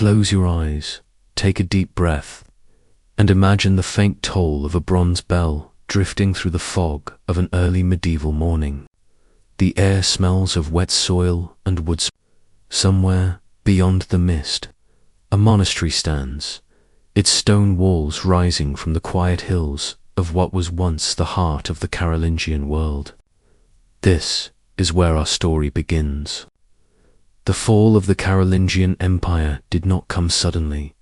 close your eyes, take a deep breath, and imagine the faint toll of a bronze bell drifting through the fog of an early medieval morning. The air smells of wet soil and woods. Somewhere beyond the mist, a monastery stands, its stone walls rising from the quiet hills of what was once the heart of the Carolingian world. This is where our story begins. The fall of the Carolingian Empire did not come suddenly.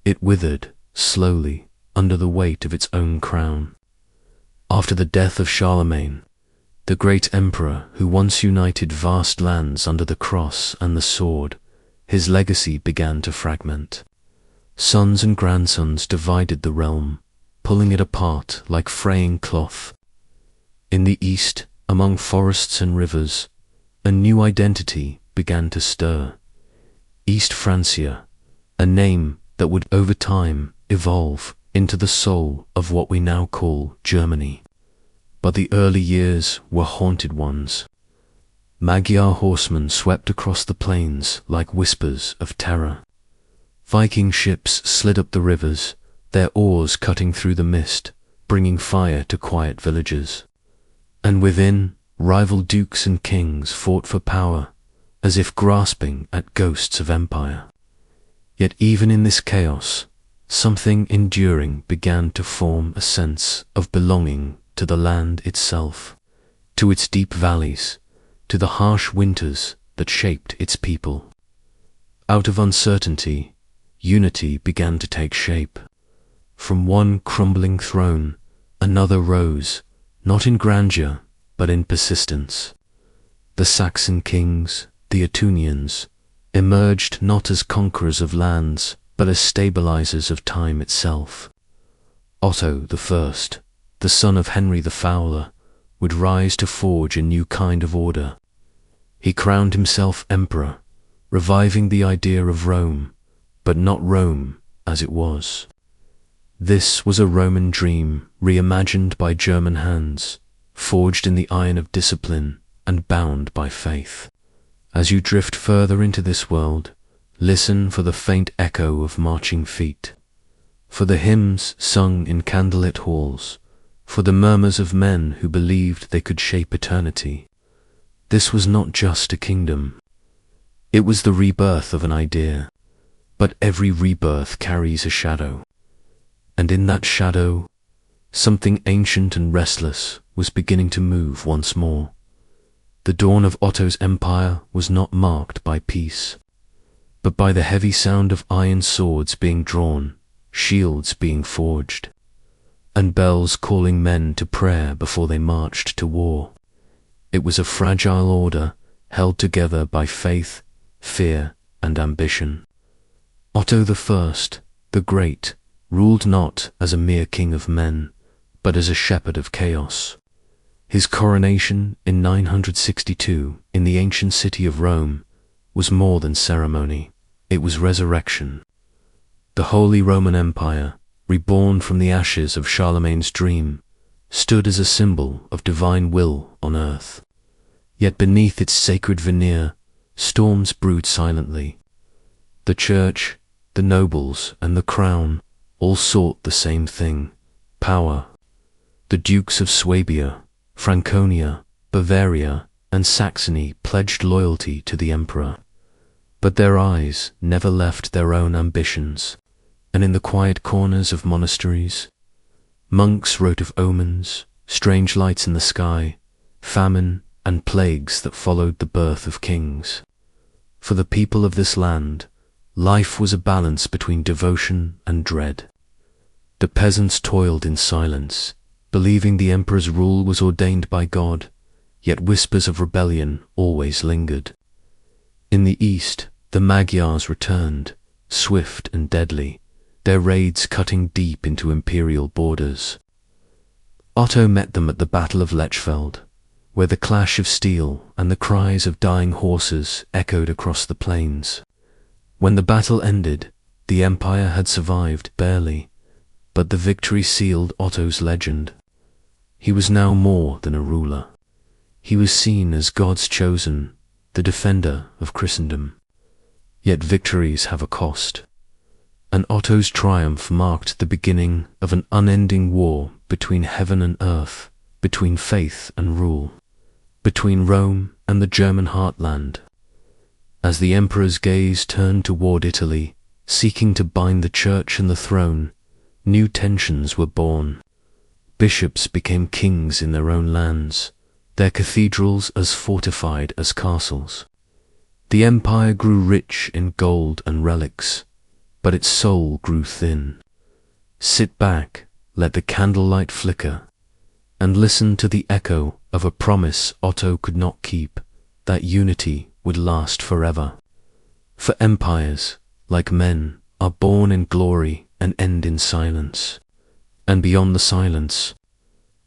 It withered slowly under the weight of its own crown. After the death of Charlemagne, the great emperor who once united vast lands under the cross and the sword, his legacy began to fragment. Sons and grandsons divided the realm, pulling it apart like fraying cloth. In the east, among forests and rivers, a new identity began to stir. East Francia, a name that would over time evolve into the soul of what we now call Germany. But the early years were haunted ones. Magyar horsemen swept across the plains like whispers of terror. Viking ships slid up the rivers, their oars cutting through the mist, bringing fire to quiet villages. And within, rival dukes and kings fought for power, as if grasping at ghosts of empire. Yet even in this chaos, something enduring began to form a sense of belonging to the land itself, to its deep valleys, to the harsh winters that shaped its people. Out of uncertainty, unity began to take shape. From one crumbling throne, another rose, not in grandeur, but in persistence. The Saxon kings, the Etonians, emerged not as conquerors of lands, but as stabilizers of time itself. Otto I, the son of Henry the Fowler, would rise to forge a new kind of order. He crowned himself emperor, reviving the idea of Rome, but not Rome as it was. This was a Roman dream reimagined by German hands, forged in the iron of discipline and bound by faith. As you drift further into this world, listen for the faint echo of marching feet, for the hymns sung in candlelit halls, for the murmurs of men who believed they could shape eternity. This was not just a kingdom. It was the rebirth of an idea, but every rebirth carries a shadow. And in that shadow, something ancient and restless was beginning to move once more. The dawn of Otto's empire was not marked by peace, but by the heavy sound of iron swords being drawn, shields being forged, and bells calling men to prayer before they marched to war. It was a fragile order held together by faith, fear, and ambition. Otto I, the Great, ruled not as a mere king of men, but as a shepherd of chaos. His coronation in 962 in the ancient city of Rome was more than ceremony, it was resurrection. The Holy Roman Empire, reborn from the ashes of Charlemagne's dream, stood as a symbol of divine will on earth. Yet beneath its sacred veneer, storms brewed silently. The church, the nobles, and the crown all sought the same thing: power. The dukes of Swabia, Franconia, Bavaria, and Saxony pledged loyalty to the emperor. But their eyes never left their own ambitions, and in the quiet corners of monasteries, monks wrote of omens, strange lights in the sky, famine, and plagues that followed the birth of kings. For the people of this land, life was a balance between devotion and dread. The peasants toiled in silence, believing the emperor's rule was ordained by God, yet whispers of rebellion always lingered. In the east, the Magyars returned, swift and deadly, their raids cutting deep into imperial borders. Otto met them at the Battle of Lechfeld, where the clash of steel and the cries of dying horses echoed across the plains. When the battle ended, the empire had survived barely, but the victory sealed Otto's legend. He was now more than a ruler. He was seen as God's chosen, the defender of Christendom. Yet victories have a cost. and Otto's triumph marked the beginning of an unending war between heaven and earth, between faith and rule, between Rome and the German heartland. As the emperor's gaze turned toward Italy, seeking to bind the church and the throne, new tensions were born. Bishops became kings in their own lands, their cathedrals as fortified as castles. The empire grew rich in gold and relics, but its soul grew thin. Sit back, let the candlelight flicker, and listen to the echo of a promise Otto could not keep, that unity would last forever. For empires, like men, are born in glory and end in silence. And beyond the silence,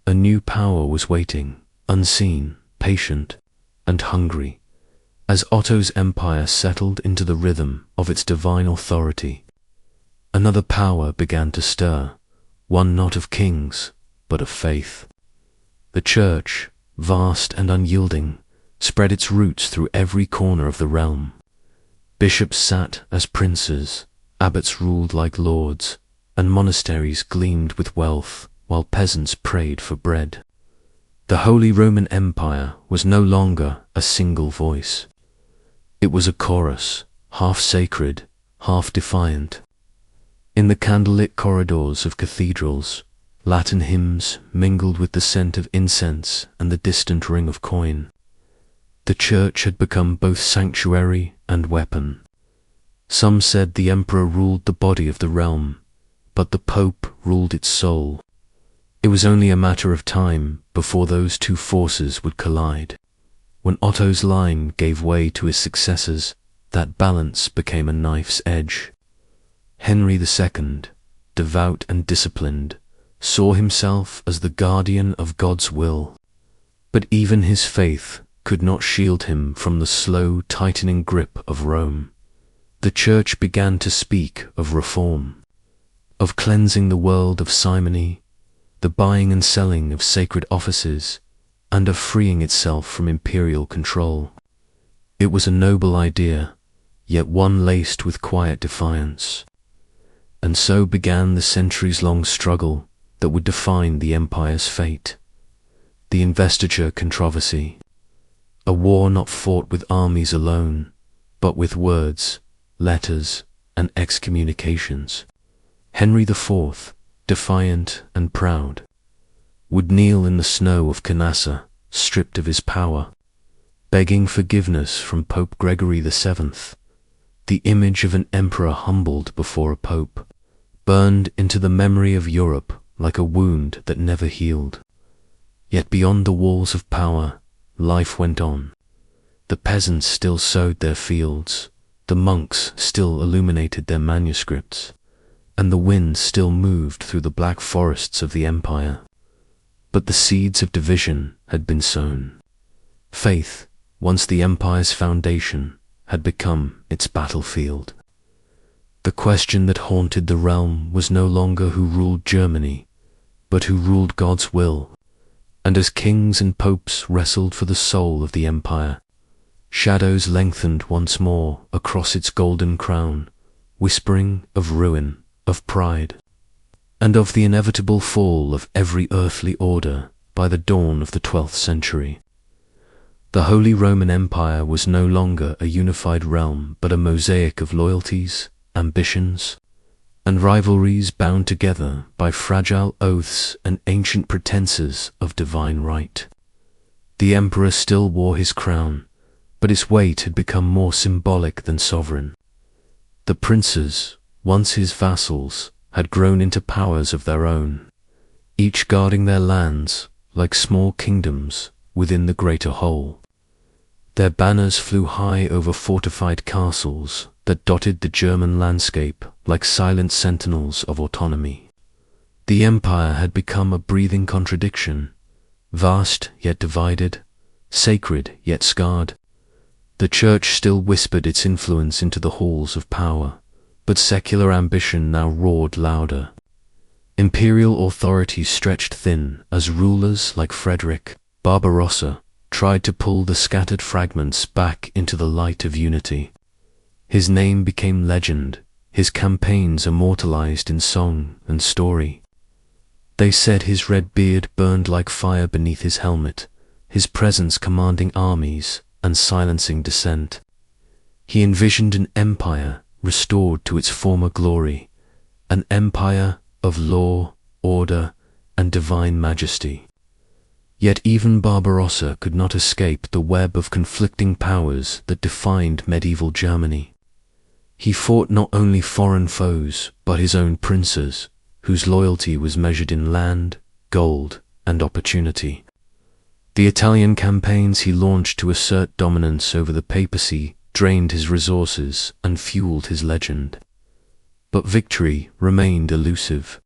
a new power was waiting, unseen, patient, and hungry, as Otto's empire settled into the rhythm of its divine authority. Another power began to stir, one not of kings, but of faith. The church, vast and unyielding, spread its roots through every corner of the realm. Bishops sat as princes, abbots ruled like lords, and monasteries gleamed with wealth, while peasants prayed for bread. The Holy Roman Empire was no longer a single voice. It was a chorus, half sacred, half defiant. In the candlelit corridors of cathedrals, Latin hymns mingled with the scent of incense and the distant ring of coin. The church had become both sanctuary and weapon. Some said the emperor ruled the body of the realm, but the Pope ruled its soul. It was only a matter of time before those two forces would collide. When Otto's line gave way to his successors, that balance became a knife's edge. Henry II, devout and disciplined, saw himself as the guardian of God's will. But even his faith could not shield him from the slow, tightening grip of Rome. The church began to speak of reform, of cleansing the world of simony, the buying and selling of sacred offices, and of freeing itself from imperial control. It was a noble idea, yet one laced with quiet defiance. And so began the centuries-long struggle that would define the empire's fate. The investiture controversy, a war not fought with armies alone, but with words, letters, and excommunications. Henry IV, defiant and proud, would kneel in the snow of Canossa, stripped of his power, begging forgiveness from Pope Gregory VII. The image of an emperor humbled before a pope, burned into the memory of Europe like a wound that never healed. Yet beyond the walls of power, life went on. The peasants still sowed their fields, the monks still illuminated their manuscripts, and the wind still moved through the black forests of the empire. But the seeds of division had been sown. Faith, once the empire's foundation, had become its battlefield. The question that haunted the realm was no longer who ruled Germany, but who ruled God's will. And as kings and popes wrestled for the soul of the empire, shadows lengthened once more across its golden crown, whispering of ruin, of pride, and of the inevitable fall of every earthly order by the dawn of the 12th century. The Holy Roman Empire was no longer a unified realm, but a mosaic of loyalties, ambitions, and rivalries bound together by fragile oaths and ancient pretenses of divine right. The emperor still wore his crown, but its weight had become more symbolic than sovereign. The princes, once his vassals, had grown into powers of their own, each guarding their lands like small kingdoms within the greater whole. Their banners flew high over fortified castles that dotted the German landscape like silent sentinels of autonomy. The empire had become a breathing contradiction, vast yet divided, sacred yet scarred. The church still whispered its influence into the halls of power, but secular ambition now roared louder. Imperial authority stretched thin as rulers like Frederick Barbarossa tried to pull the scattered fragments back into the light of unity. His name became legend, his campaigns immortalized in song and story. They said his red beard burned like fire beneath his helmet, his presence commanding armies and silencing dissent. He envisioned an empire restored to its former glory, an empire of law, order, and divine majesty. Yet even Barbarossa could not escape the web of conflicting powers that defined medieval Germany. He fought not only foreign foes, but his own princes, whose loyalty was measured in land, gold, and opportunity. The Italian campaigns he launched to assert dominance over the papacy drained his resources and fueled his legend. But victory remained elusive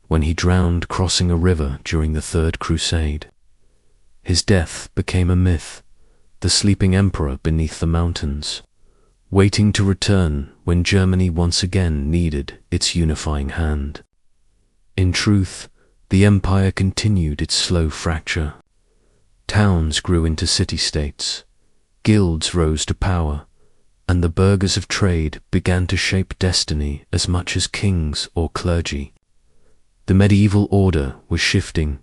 when he drowned crossing a river during the Third Crusade. His death became a myth, the sleeping emperor beneath the mountains, waiting to return when Germany once again needed its unifying hand. In truth, the empire continued its slow fracture. Towns grew into city-states, guilds rose to power, and the burghers of trade began to shape destiny as much as kings or clergy. The medieval order was shifting,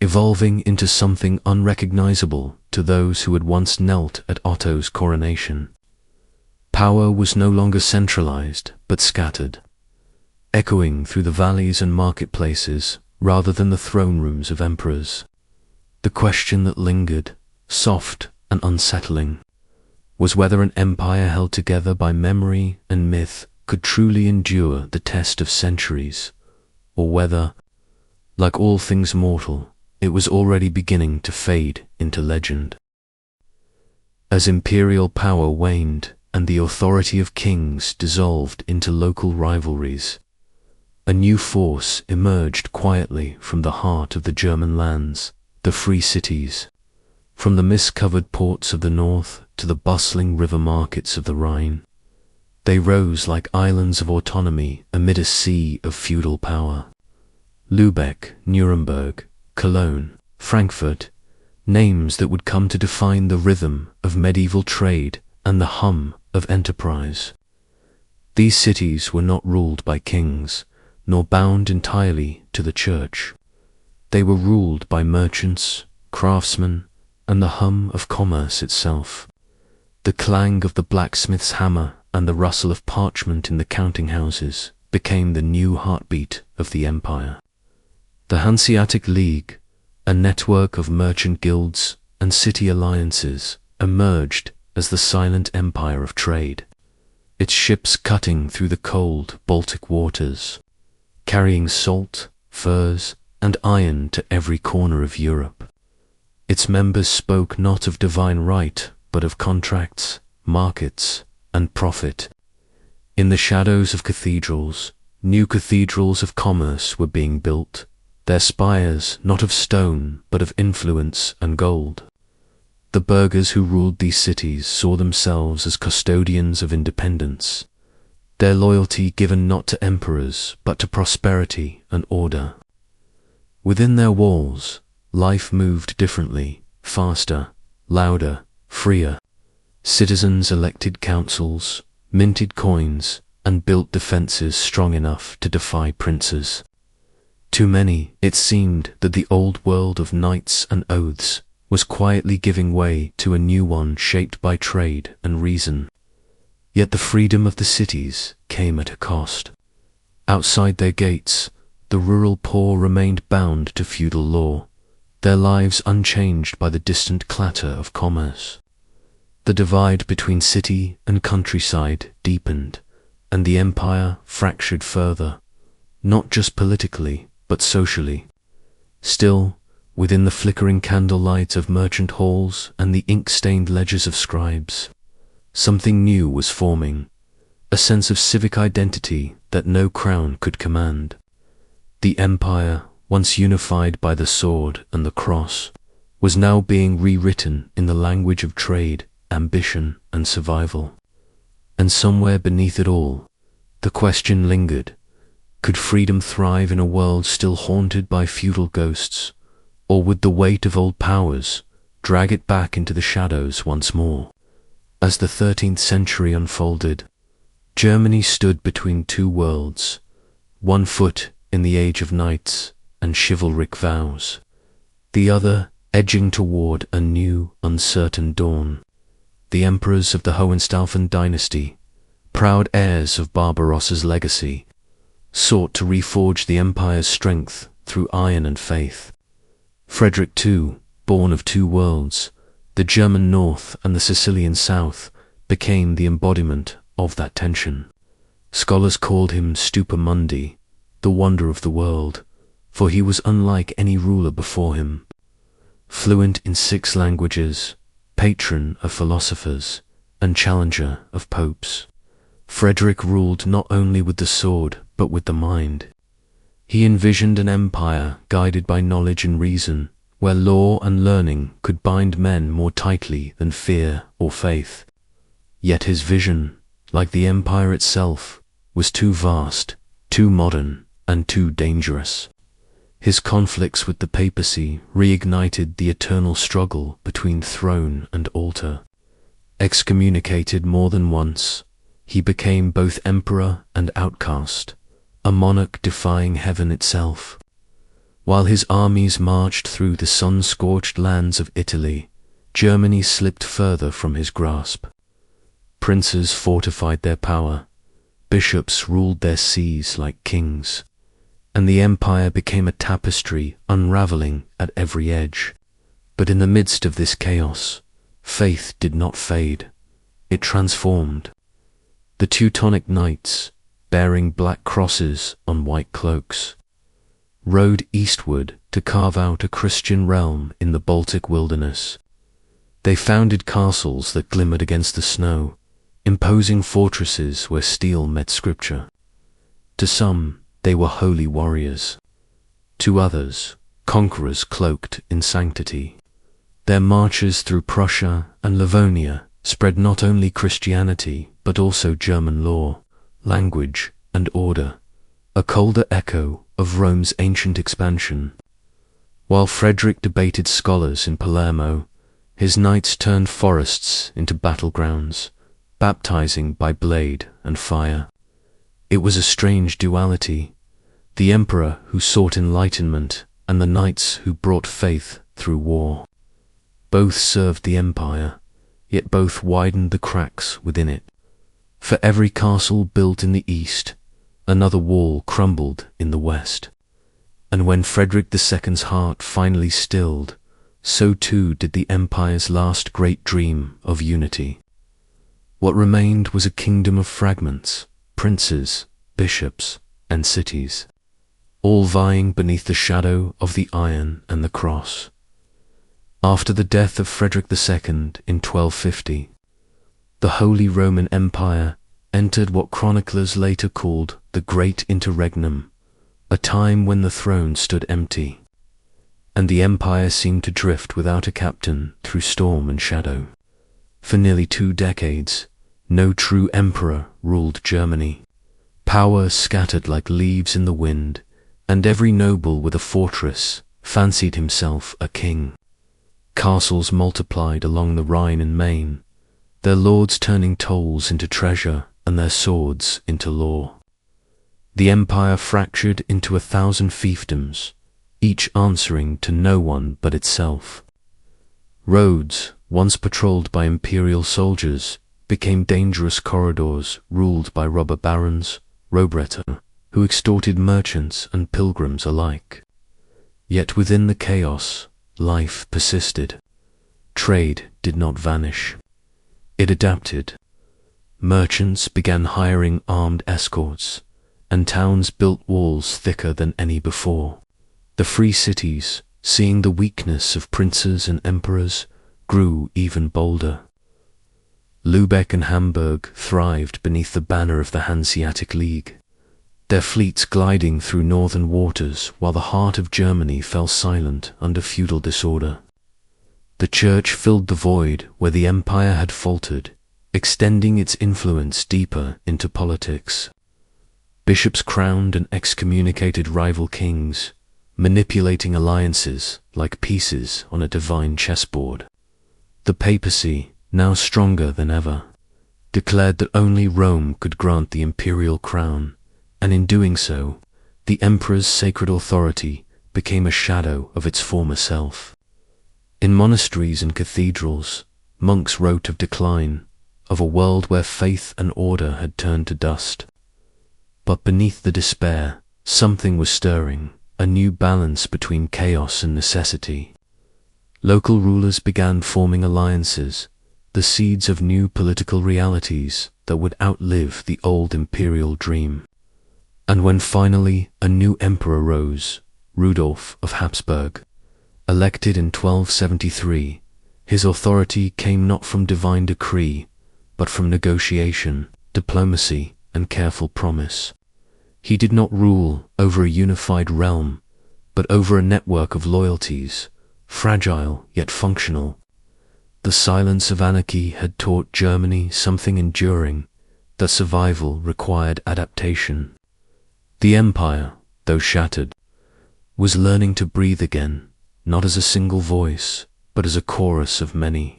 evolving into something unrecognizable to those who had once knelt at Otto's coronation. Power was no longer centralized, but scattered, echoing through the valleys and marketplaces rather than the throne rooms of emperors. The question that lingered, soft and unsettling, was whether an empire held together by memory and myth could truly endure the test of centuries, or whether, like all things mortal, it was already beginning to fade into legend. As imperial power waned and the authority of kings dissolved into local rivalries, a new force emerged quietly from the heart of the German lands, the free cities. From the mist-covered ports of the north to the bustling river markets of the Rhine, they rose like islands of autonomy amid a sea of feudal power. Lübeck, Nuremberg, Cologne, Frankfurt, names that would come to define the rhythm of medieval trade and the hum of enterprise. These cities were not ruled by kings, nor bound entirely to the church. They were ruled by merchants, craftsmen, and the hum of commerce itself. The clang of the blacksmith's hammer and the rustle of parchment in the counting houses became the new heartbeat of the empire. The Hanseatic League, a network of merchant guilds and city alliances, emerged as the silent empire of trade, its ships cutting through the cold Baltic waters, carrying salt, furs, and iron to every corner of Europe. Its members spoke not of divine right, but of contracts, markets, and profit. In the shadows of cathedrals, new cathedrals of commerce were being built, their spires not of stone, but of influence and gold. The burghers who ruled these cities saw themselves as custodians of independence, their loyalty given not to emperors, but to prosperity and order. Within their walls, life moved differently, faster, louder, freer. Citizens elected councils, minted coins, and built defences strong enough to defy princes. To many, it seemed that the old world of knights and oaths was quietly giving way to a new one shaped by trade and reason. Yet the freedom of the cities came at a cost. Outside their gates, the rural poor remained bound to feudal law, their lives unchanged by the distant clatter of commerce. The divide between city and countryside deepened, and the empire fractured further, not just politically, but socially. Still, within the flickering candlelight of merchant halls and the ink-stained ledgers of scribes, something new was forming, a sense of civic identity that no crown could command. The empire, once unified by the sword and the cross, was now being rewritten in the language of trade, ambition, and survival. And somewhere beneath it all, the question lingered: could freedom thrive in a world still haunted by feudal ghosts, or would the weight of old powers drag it back into the shadows once more? As the 13th century unfolded, Germany stood between two worlds, one foot in the age of knights and chivalric vows, the other edging toward a new, uncertain dawn. The emperors of the Hohenstaufen dynasty, proud heirs of Barbarossa's legacy, sought to reforge the empire's strength through iron and faith. Frederick II, born of two worlds, the German north and the Sicilian south, became the embodiment of that tension. Scholars called him Stupa Mundi, the wonder of the world, for he was unlike any ruler before him. Fluent in 6 languages, patron of philosophers, and challenger of popes, Frederick ruled not only with the sword but with the mind. He envisioned an empire guided by knowledge and reason, where law and learning could bind men more tightly than fear or faith. Yet his vision, like the empire itself, was too vast, too modern, and too dangerous. His conflicts with the papacy reignited the eternal struggle between throne and altar. Excommunicated more than once, he became both emperor and outcast, a monarch defying heaven itself. While his armies marched through the sun-scorched lands of Italy, Germany slipped further from his grasp. Princes fortified their power, bishops ruled their sees like kings, and the empire became a tapestry unraveling at every edge. But in the midst of this chaos, faith did not fade. It transformed. The Teutonic knights, bearing black crosses on white cloaks, rode eastward to carve out a Christian realm in the Baltic wilderness. They founded castles that glimmered against the snow, imposing fortresses where steel met scripture. To some, they were holy warriors. To others, conquerors cloaked in sanctity. Their marches through Prussia and Livonia spread not only Christianity but also German law, language, and order, a colder echo of Rome's ancient expansion. While Frederick debated scholars in Palermo, his knights turned forests into battlegrounds, baptizing by blade and fire. It was a strange duality, the emperor who sought enlightenment and the knights who brought faith through war. Both served the empire, yet both widened the cracks within it. For every castle built in the east, another wall crumbled in the west. And when Frederick II's heart finally stilled, so too did the empire's last great dream of unity. What remained was a kingdom of fragments, princes, bishops, and cities, all vying beneath the shadow of the iron and the cross. After the death of Frederick II in 1250, the Holy Roman Empire entered what chroniclers later called the Great Interregnum, a time when the throne stood empty, and the empire seemed to drift without a captain through storm and shadow. For nearly 2 decades, no true emperor ruled Germany. Power scattered like leaves in the wind, and every noble with a fortress fancied himself a king. Castles multiplied along the Rhine and Main, their lords turning tolls into treasure and their swords into law. The empire fractured into 1,000 fiefdoms, each answering to no one but itself. Roads, once patrolled by imperial soldiers, became dangerous corridors ruled by robber barons, Robretter, who extorted merchants and pilgrims alike. Yet within the chaos, life persisted. Trade did not vanish. It adapted. Merchants began hiring armed escorts, and towns built walls thicker than any before. The free cities, seeing the weakness of princes and emperors, grew even bolder. Lübeck and Hamburg thrived beneath the banner of the Hanseatic League, their fleets gliding through northern waters while the heart of Germany fell silent under feudal disorder. The church filled the void where the empire had faltered, extending its influence deeper into politics. Bishops crowned and excommunicated rival kings, manipulating alliances like pieces on a divine chessboard. The papacy, now stronger than ever, declared that only Rome could grant the imperial crown, and in doing so, the emperor's sacred authority became a shadow of its former self. In monasteries and cathedrals, monks wrote of decline, of a world where faith and order had turned to dust. But beneath the despair, something was stirring, a new balance between chaos and necessity. Local rulers began forming alliances, the seeds of new political realities that would outlive the old imperial dream. And when finally a new emperor rose, Rudolf of Habsburg, elected in 1273, his authority came not from divine decree, but from negotiation, diplomacy, and careful promise. He did not rule over a unified realm, but over a network of loyalties, fragile yet functional. The silence of anarchy had taught Germany something enduring, that survival required adaptation. The empire, though shattered, was learning to breathe again, not as a single voice, but as a chorus of many.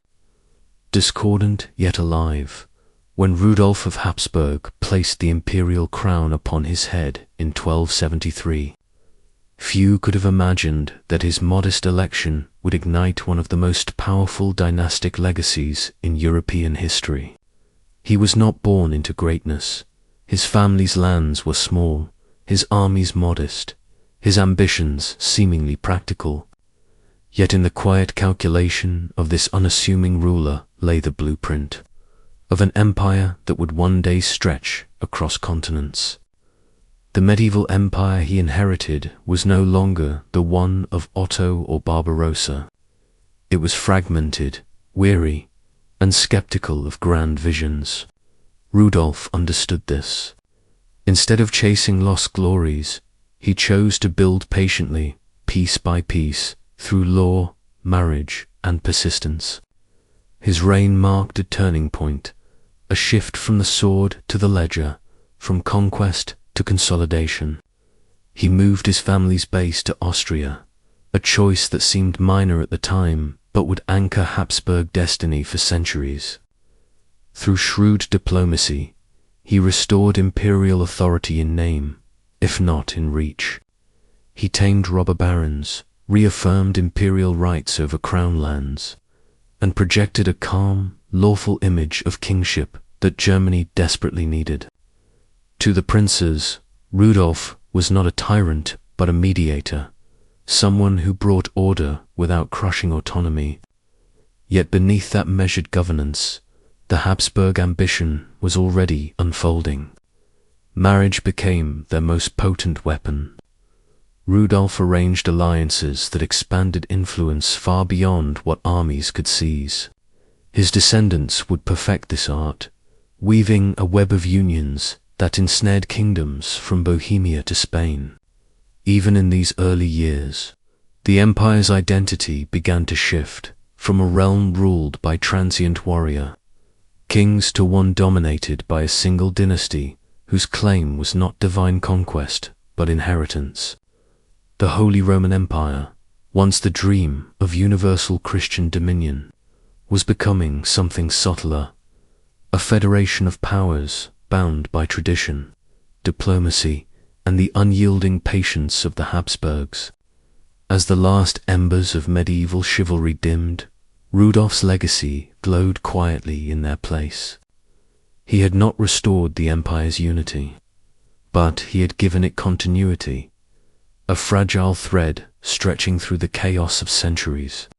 Discordant yet alive, when Rudolf of Habsburg placed the imperial crown upon his head in 1273, few could have imagined that his modest election would ignite one of the most powerful dynastic legacies in European history. He was not born into greatness. His family's lands were small, his armies modest, his ambitions seemingly practical. Yet in the quiet calculation of this unassuming ruler lay the blueprint of an empire that would one day stretch across continents. The medieval empire he inherited was no longer the one of Otto or Barbarossa. It was fragmented, weary, and skeptical of grand visions. Rudolf understood this. Instead of chasing lost glories, he chose to build patiently, piece by piece, through law, marriage, and persistence. His reign marked a turning point, a shift from the sword to the ledger, from conquest to consolidation. He moved his family's base to Austria, a choice that seemed minor at the time, but would anchor Habsburg destiny for centuries. Through shrewd diplomacy, he restored imperial authority in name, if not in reach. He tamed robber barons, reaffirmed imperial rights over crown lands, and projected a calm, lawful image of kingship that Germany desperately needed. To the princes, Rudolf was not a tyrant but a mediator, someone who brought order without crushing autonomy. Yet beneath that measured governance, the Habsburg ambition was already unfolding. Marriage became their most potent weapon. Rudolf arranged alliances that expanded influence far beyond what armies could seize. His descendants would perfect this art, weaving a web of unions that ensnared kingdoms from Bohemia to Spain. Even in these early years, the empire's identity began to shift from a realm ruled by transient warrior kings to one dominated by a single dynasty whose claim was not divine conquest but inheritance. The Holy Roman Empire, once the dream of universal Christian dominion, was becoming something subtler, a federation of powers bound by tradition, diplomacy, and the unyielding patience of the Habsburgs. As the last embers of medieval chivalry dimmed, Rudolf's legacy glowed quietly in their place. He had not restored the empire's unity, but he had given it continuity, a fragile thread stretching through the chaos of centuries.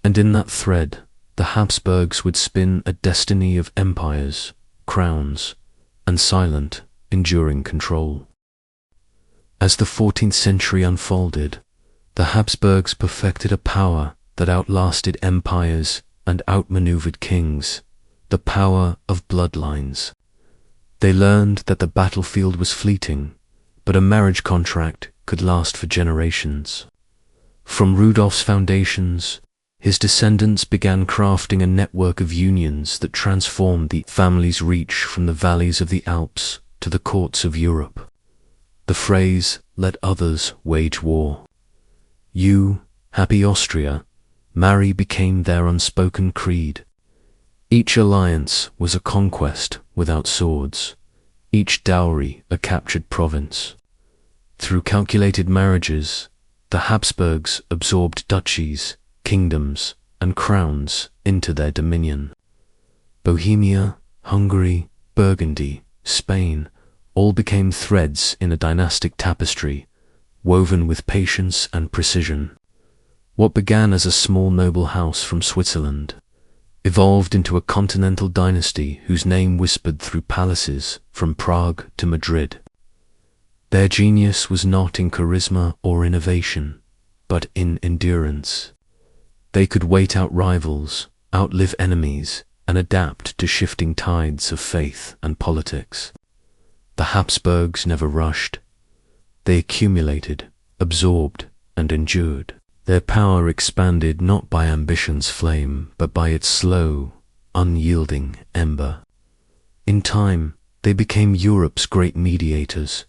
And in that thread, the Habsburgs would spin a destiny of empires, crowns, and silent, enduring control. As the 14th century unfolded, the Habsburgs perfected a power that outlasted empires and outmaneuvered kings, the power of bloodlines. They learned that the battlefield was fleeting, but a marriage contract could last for generations. From Rudolf's foundations, his descendants began crafting a network of unions that transformed the family's reach from the valleys of the Alps to the courts of Europe. The phrase, "let others wage war. You, happy Austria," marry became their unspoken creed. Each alliance was a conquest without swords, each dowry a captured province. Through calculated marriages, the Habsburgs absorbed duchies, kingdoms, and crowns into their dominion. Bohemia, Hungary, Burgundy, Spain, all became threads in a dynastic tapestry, woven with patience and precision. What began as a small noble house from Switzerland evolved into a continental dynasty whose name whispered through palaces from Prague to Madrid. Their genius was not in charisma or innovation, but in endurance. They could wait out rivals, outlive enemies, and adapt to shifting tides of faith and politics. The Habsburgs never rushed. They accumulated, absorbed, and endured. Their power expanded not by ambition's flame, but by its slow, unyielding ember. In time, they became Europe's great mediators,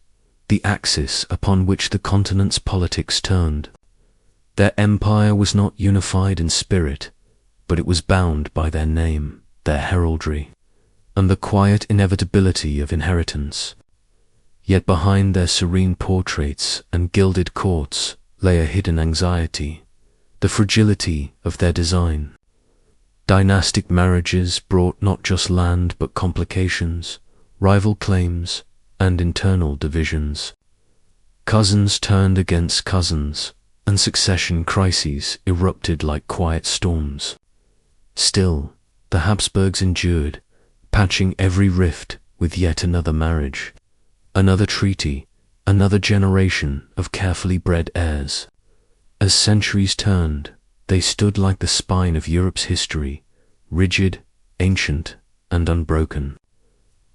the axis upon which the continent's politics turned. Their empire was not unified in spirit, but it was bound by their name, their heraldry, and the quiet inevitability of inheritance. Yet behind their serene portraits and gilded courts lay a hidden anxiety, the fragility of their design. Dynastic marriages brought not just land but complications, rival claims, and internal divisions. Cousins turned against cousins, and succession crises erupted like quiet storms. Still, the Habsburgs endured, patching every rift with yet another marriage, another treaty, another generation of carefully bred heirs. As centuries turned, they stood like the spine of Europe's history, rigid, ancient, and unbroken.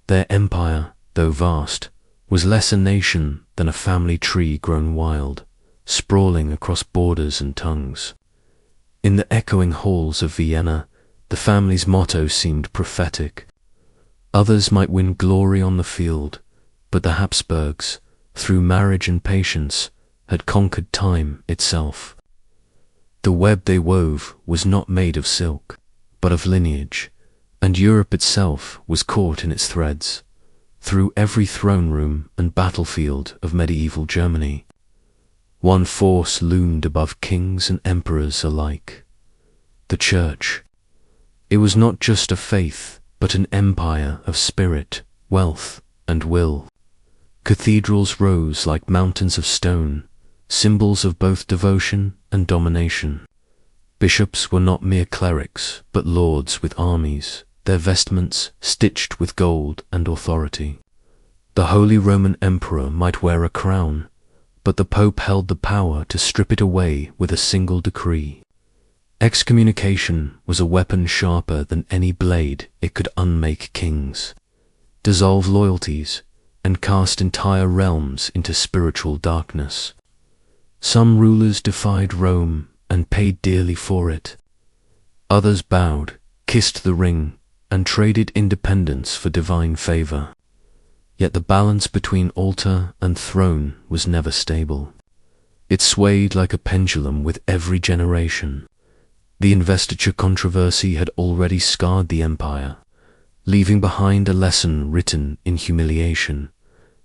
Their empire, though vast, was less a nation than a family tree grown wild, sprawling across borders and tongues. In the echoing halls of Vienna, the family's motto seemed prophetic. Others might win glory on the field, but the Habsburgs, through marriage and patience, had conquered time itself. The web they wove was not made of silk, but of lineage, and Europe itself was caught in its threads. Through every throne room and battlefield of medieval Germany, one force loomed above kings and emperors alike: the Church. It was not just a faith, but an empire of spirit, wealth, and will. Cathedrals rose like mountains of stone, symbols of both devotion and domination. Bishops were not mere clerics, but lords with armies, their vestments stitched with gold and authority. The Holy Roman Emperor might wear a crown, but the Pope held the power to strip it away with a single decree. Excommunication was a weapon sharper than any blade. It could unmake kings, dissolve loyalties, and cast entire realms into spiritual darkness. Some rulers defied Rome and paid dearly for it. Others bowed, kissed the ring, and traded independence for divine favor. Yet the balance between altar and throne was never stable. It swayed like a pendulum with every generation. The investiture controversy had already scarred the empire, leaving behind a lesson written in humiliation.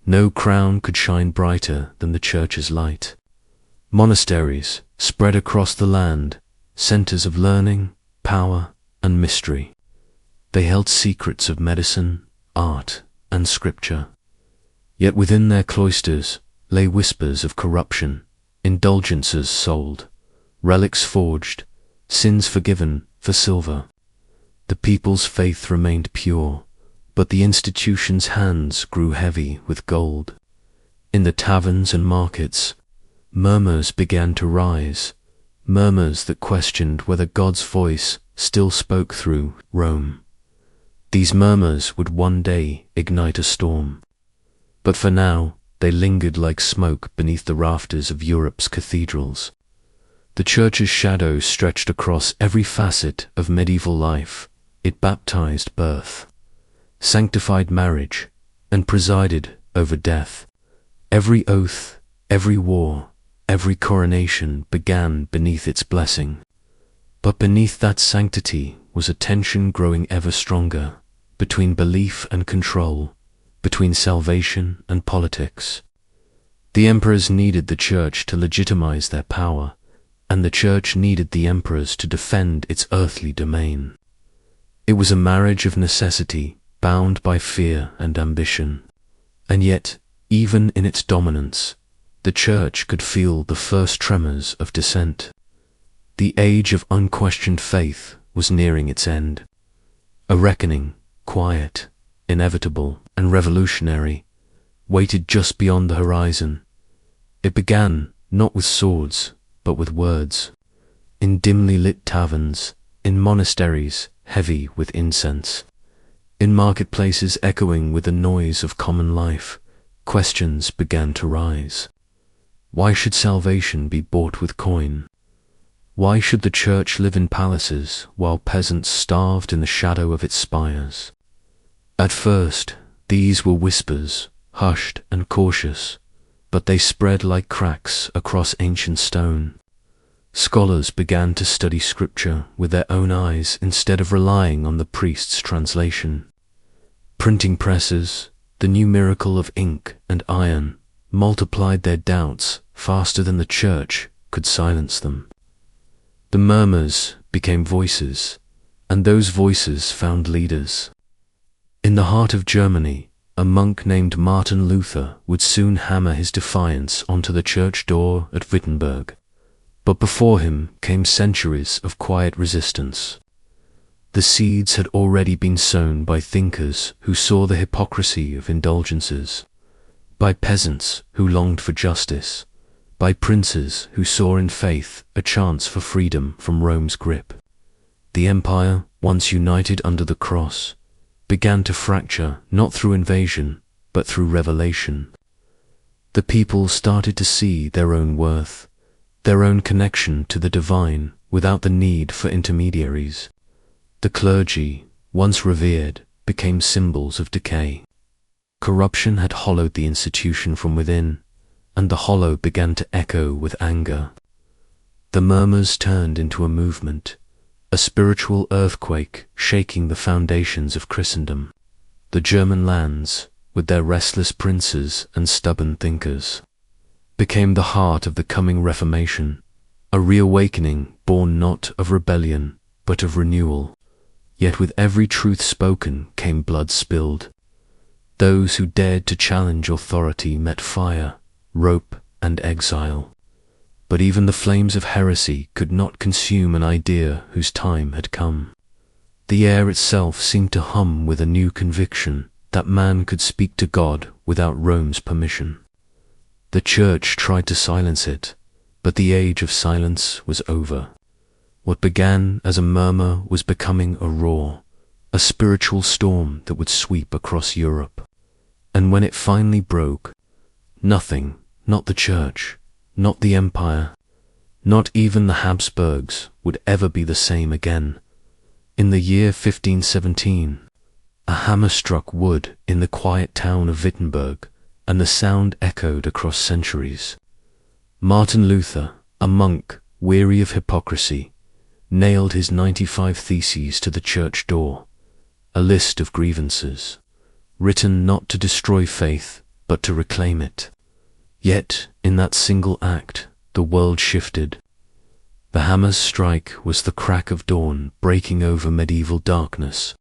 No crown could shine brighter than the Church's light. Monasteries spread across the land, centers of learning, power, and mystery. They held secrets of medicine, art, and scripture. Yet within their cloisters lay whispers of corruption, indulgences sold, relics forged, sins forgiven for silver. The people's faith remained pure, but the institution's hands grew heavy with gold. In the taverns and markets, murmurs began to rise, murmurs that questioned whether God's voice still spoke through Rome. These murmurs would one day ignite a storm, but for now they lingered like smoke beneath the rafters of Europe's cathedrals. The Church's shadow stretched across every facet of medieval life. It baptized birth, sanctified marriage, and presided over death. Every oath, every war, every coronation began beneath its blessing. But beneath that sanctity was a tension growing ever stronger, between belief and control, between salvation and politics. The emperors needed the church to legitimize their power, and the church needed the emperors to defend its earthly domain. It was a marriage of necessity, bound by fear and ambition. And yet, even in its dominance, the church could feel the first tremors of dissent. The age of unquestioned faith was nearing its end. A reckoning, quiet, inevitable, and revolutionary, waited just beyond the horizon. It began not with swords, but with words. In dimly lit taverns, in monasteries heavy with incense, in marketplaces echoing with the noise of common life, questions began to rise. Why should salvation be bought with coin? Why should the church live in palaces while peasants starved in the shadow of its spires? At first, these were whispers, hushed and cautious, but they spread like cracks across ancient stone. Scholars began to study scripture with their own eyes instead of relying on the priest's translation. Printing presses, the new miracle of ink and iron, multiplied their doubts faster than the church could silence them. The murmurs became voices, and those voices found leaders. In the heart of Germany, a monk named Martin Luther would soon hammer his defiance onto the church door at Wittenberg. But before him came centuries of quiet resistance. The seeds had already been sown by thinkers who saw the hypocrisy of indulgences, by peasants who longed for justice, by princes who saw in faith a chance for freedom from Rome's grip. The empire, once united under the cross, began to fracture not through invasion, but through revelation. The people started to see their own worth, their own connection to the divine without the need for intermediaries. The clergy, once revered, became symbols of decay. Corruption had hollowed the institution from within, and the hollow began to echo with anger. The murmurs turned into a movement, a spiritual earthquake shaking the foundations of Christendom. The German lands, with their restless princes and stubborn thinkers, became the heart of the coming Reformation, a reawakening born not of rebellion, but of renewal. Yet with every truth spoken came blood spilled. Those who dared to challenge authority met fire, rope, and exile. But even the flames of heresy could not consume an idea whose time had come. The air itself seemed to hum with a new conviction that man could speak to God without Rome's permission. The church tried to silence it, but the age of silence was over. What began as a murmur was becoming a roar, a spiritual storm that would sweep across Europe. And when it finally broke, nothing, not the church, not the empire, not even the Habsburgs, would ever be the same again. In the year 1517, a hammer struck wood in the quiet town of Wittenberg, and the sound echoed across centuries. Martin Luther, a monk weary of hypocrisy, nailed his 95 Theses to the church door, a list of grievances, written not to destroy faith, but to reclaim it. Yet, in that single act, the world shifted. The hammer's strike was the crack of dawn breaking over medieval darkness.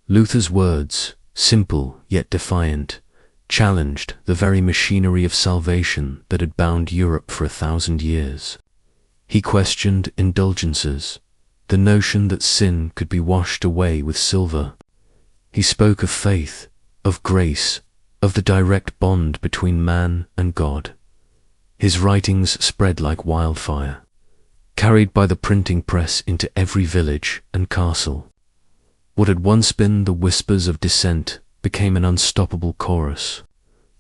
Luther's words, simple yet defiant, challenged the very machinery of salvation that had bound Europe for 1,000 years. He questioned indulgences, the notion that sin could be washed away with silver. He spoke of faith, of grace, of the direct bond between man and God. His writings spread like wildfire, carried by the printing press into every village and castle. What had once been the whispers of dissent became an unstoppable chorus.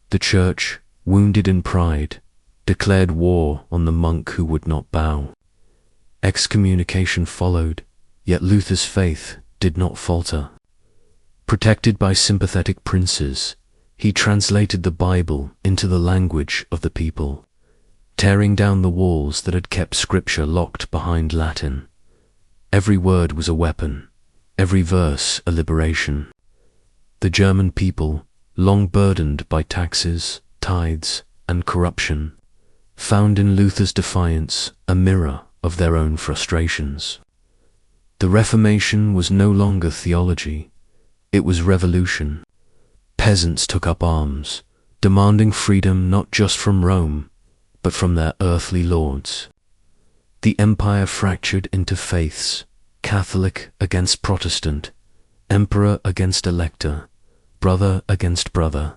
The church, wounded in pride, declared war on the monk who would not bow. Excommunication followed, yet Luther's faith did not falter. Protected by sympathetic princes, he translated the Bible into the language of the people, tearing down the walls that had kept Scripture locked behind Latin. Every word was a weapon, every verse a liberation. The German people, long burdened by taxes, tithes, and corruption, found in Luther's defiance a mirror of their own frustrations. The Reformation was no longer theology, it was revolution. Peasants took up arms, demanding freedom not just from Rome, but from their earthly lords. The empire fractured into faiths, Catholic against Protestant, emperor against elector, brother against brother.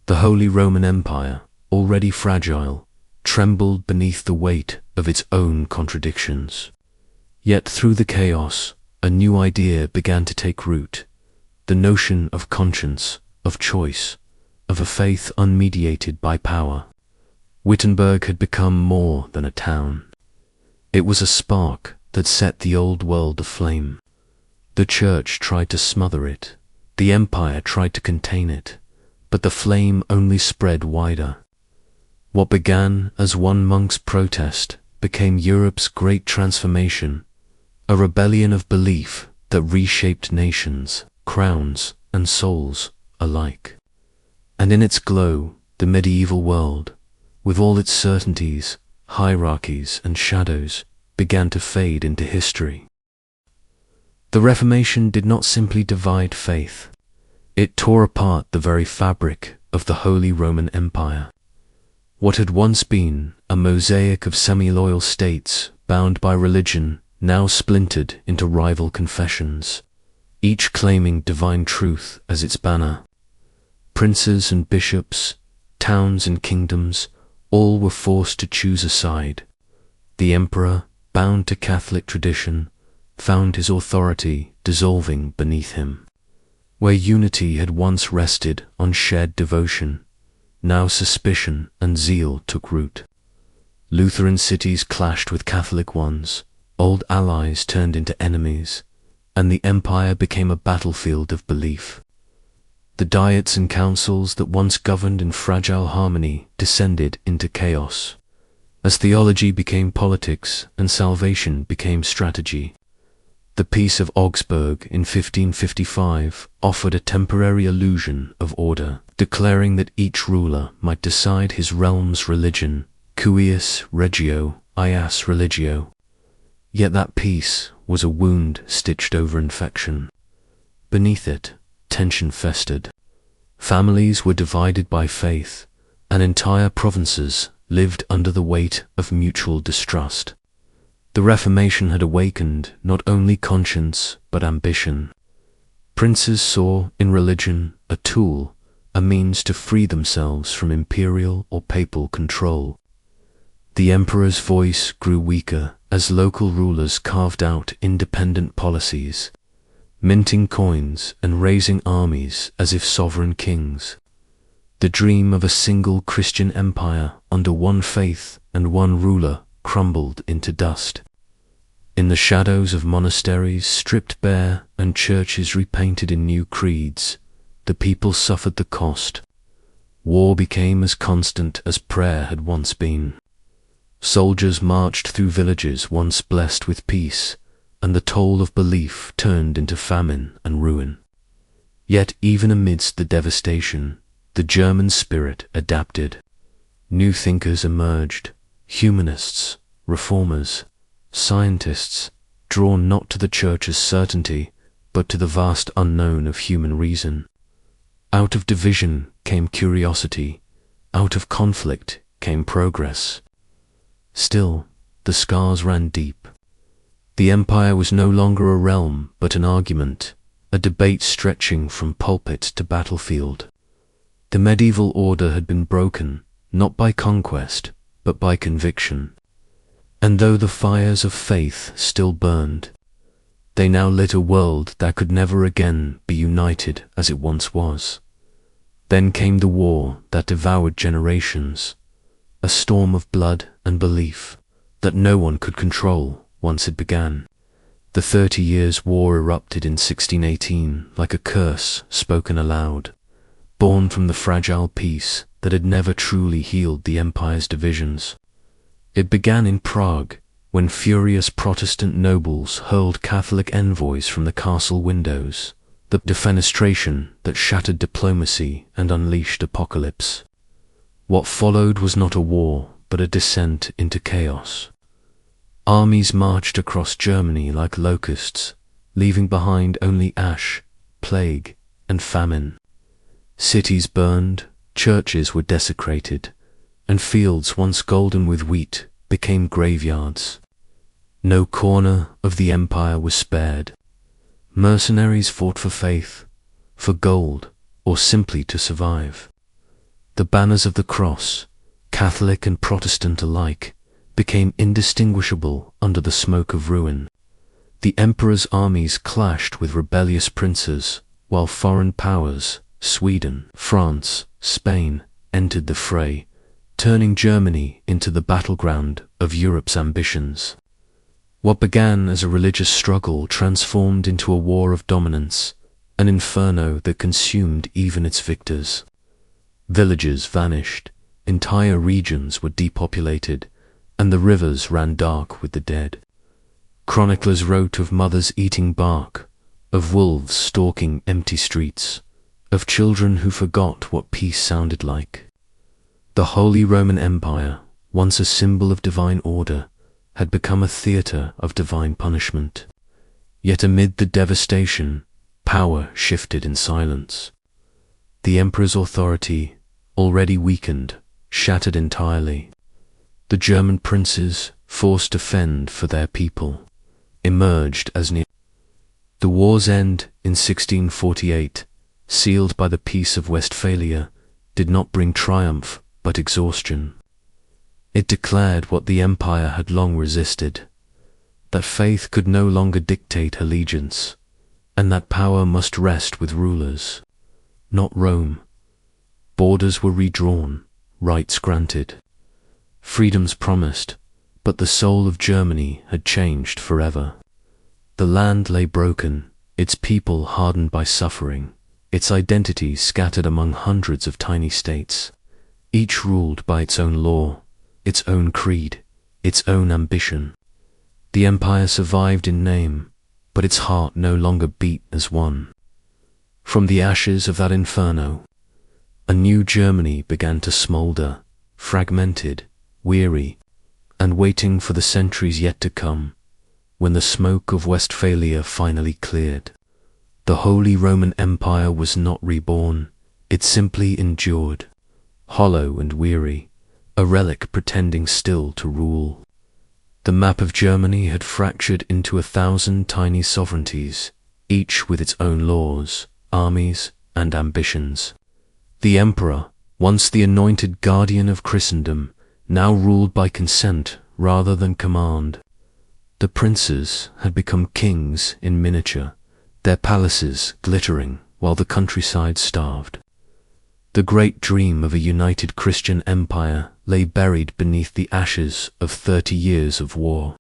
The Holy Roman Empire, already fragile, trembled beneath the weight of its own contradictions. Yet through the chaos, a new idea began to take root, the notion of conscience, of choice, of a faith unmediated by power. Wittenberg had become more than a town. It was a spark that set the old world aflame. The church tried to smother it, the empire tried to contain it, but the flame only spread wider. What began as one monk's protest became Europe's great transformation, a rebellion of belief that reshaped nations, crowns, and souls alike. And in its glow, the medieval world, with all its certainties, hierarchies, and shadows, began to fade into history. The Reformation did not simply divide faith. It tore apart the very fabric of the Holy Roman Empire. What had once been a mosaic of semi-loyal states bound by religion now splintered into rival confessions, each claiming divine truth as its banner. Princes and bishops, towns and kingdoms, all were forced to choose a side. The emperor, bound to Catholic tradition, found his authority dissolving beneath him. Where unity had once rested on shared devotion, now suspicion and zeal took root. Lutheran cities clashed with Catholic ones, old allies turned into enemies, and the empire became a battlefield of belief. The diets and councils that once governed in fragile harmony descended into chaos, as theology became politics and salvation became strategy. The Peace of Augsburg in 1555 offered a temporary illusion of order, declaring that each ruler might decide his realm's religion, cuius regio, ias religio. Yet that peace was a wound stitched over infection. Beneath it, tension festered. Families were divided by faith, and entire provinces lived under the weight of mutual distrust. The Reformation had awakened not only conscience but ambition. Princes saw in religion a tool, a means to free themselves from imperial or papal control. The emperor's voice grew weaker as local rulers carved out independent policies, minting coins and raising armies as if sovereign kings. The dream of a single Christian empire under one faith and one ruler crumbled into dust. In the shadows of monasteries stripped bare and churches repainted in new creeds, the people suffered the cost. War became as constant as prayer had once been. Soldiers marched through villages once blessed with peace, and the toll of belief turned into famine and ruin. Yet even amidst the devastation, the German spirit adapted. New thinkers emerged, humanists, reformers, scientists, drawn not to the Church's certainty, but to the vast unknown of human reason. Out of division came curiosity, out of conflict came progress. Still, the scars ran deep. The empire was no longer a realm but an argument, a debate stretching from pulpit to battlefield. The medieval order had been broken, not by conquest, but by conviction. And though the fires of faith still burned, they now lit a world that could never again be united as it once was. Then came the war that devoured generations, a storm of blood and belief that no one could control once it began. The 30 Years' War erupted in 1618 like a curse spoken aloud, born from the fragile peace that had never truly healed the empire's divisions. It began in Prague, when furious Protestant nobles hurled Catholic envoys from the castle windows, the defenestration that shattered diplomacy and unleashed apocalypse. What followed was not a war, but a descent into chaos. Armies marched across Germany like locusts, leaving behind only ash, plague, and famine. Cities burned, churches were desecrated, and fields once golden with wheat became graveyards. No corner of the empire was spared. Mercenaries fought for faith, for gold, or simply to survive. The banners of the cross, Catholic and Protestant alike, became indistinguishable under the smoke of ruin. The emperor's armies clashed with rebellious princes, while foreign powers, Sweden, France, Spain, entered the fray, turning Germany into the battleground of Europe's ambitions. What began as a religious struggle transformed into a war of dominance, an inferno that consumed even its victors. Villages vanished, entire regions were depopulated, and the rivers ran dark with the dead. Chroniclers wrote of mothers eating bark, of wolves stalking empty streets, of children who forgot what peace sounded like. The Holy Roman Empire, once a symbol of divine order, had become a theatre of divine punishment. Yet amid the devastation, power shifted in silence. The emperor's authority, already weakened, shattered entirely. The German princes, forced to fend for their people, emerged as near. The war's end in 1648, sealed by the Peace of Westphalia, did not bring triumph but exhaustion. It declared what the empire had long resisted, that faith could no longer dictate allegiance, and that power must rest with rulers, not Rome. Borders were redrawn, rights granted, freedoms promised, but the soul of Germany had changed forever. The land lay broken, its people hardened by suffering, its identity scattered among hundreds of tiny states, each ruled by its own law, its own creed, its own ambition. The empire survived in name, but its heart no longer beat as one. From the ashes of that inferno, a new Germany began to smoulder, fragmented, weary, and waiting for the centuries yet to come, when the smoke of Westphalia finally cleared. The Holy Roman Empire was not reborn, it simply endured, hollow and weary, a relic pretending still to rule. The map of Germany had fractured into 1,000 tiny sovereignties, each with its own laws, armies, and ambitions. The emperor, once the anointed guardian of Christendom, now ruled by consent rather than command. The princes had become kings in miniature, their palaces glittering while the countryside starved. The great dream of a united Christian empire lay buried beneath the ashes of 30 years of war.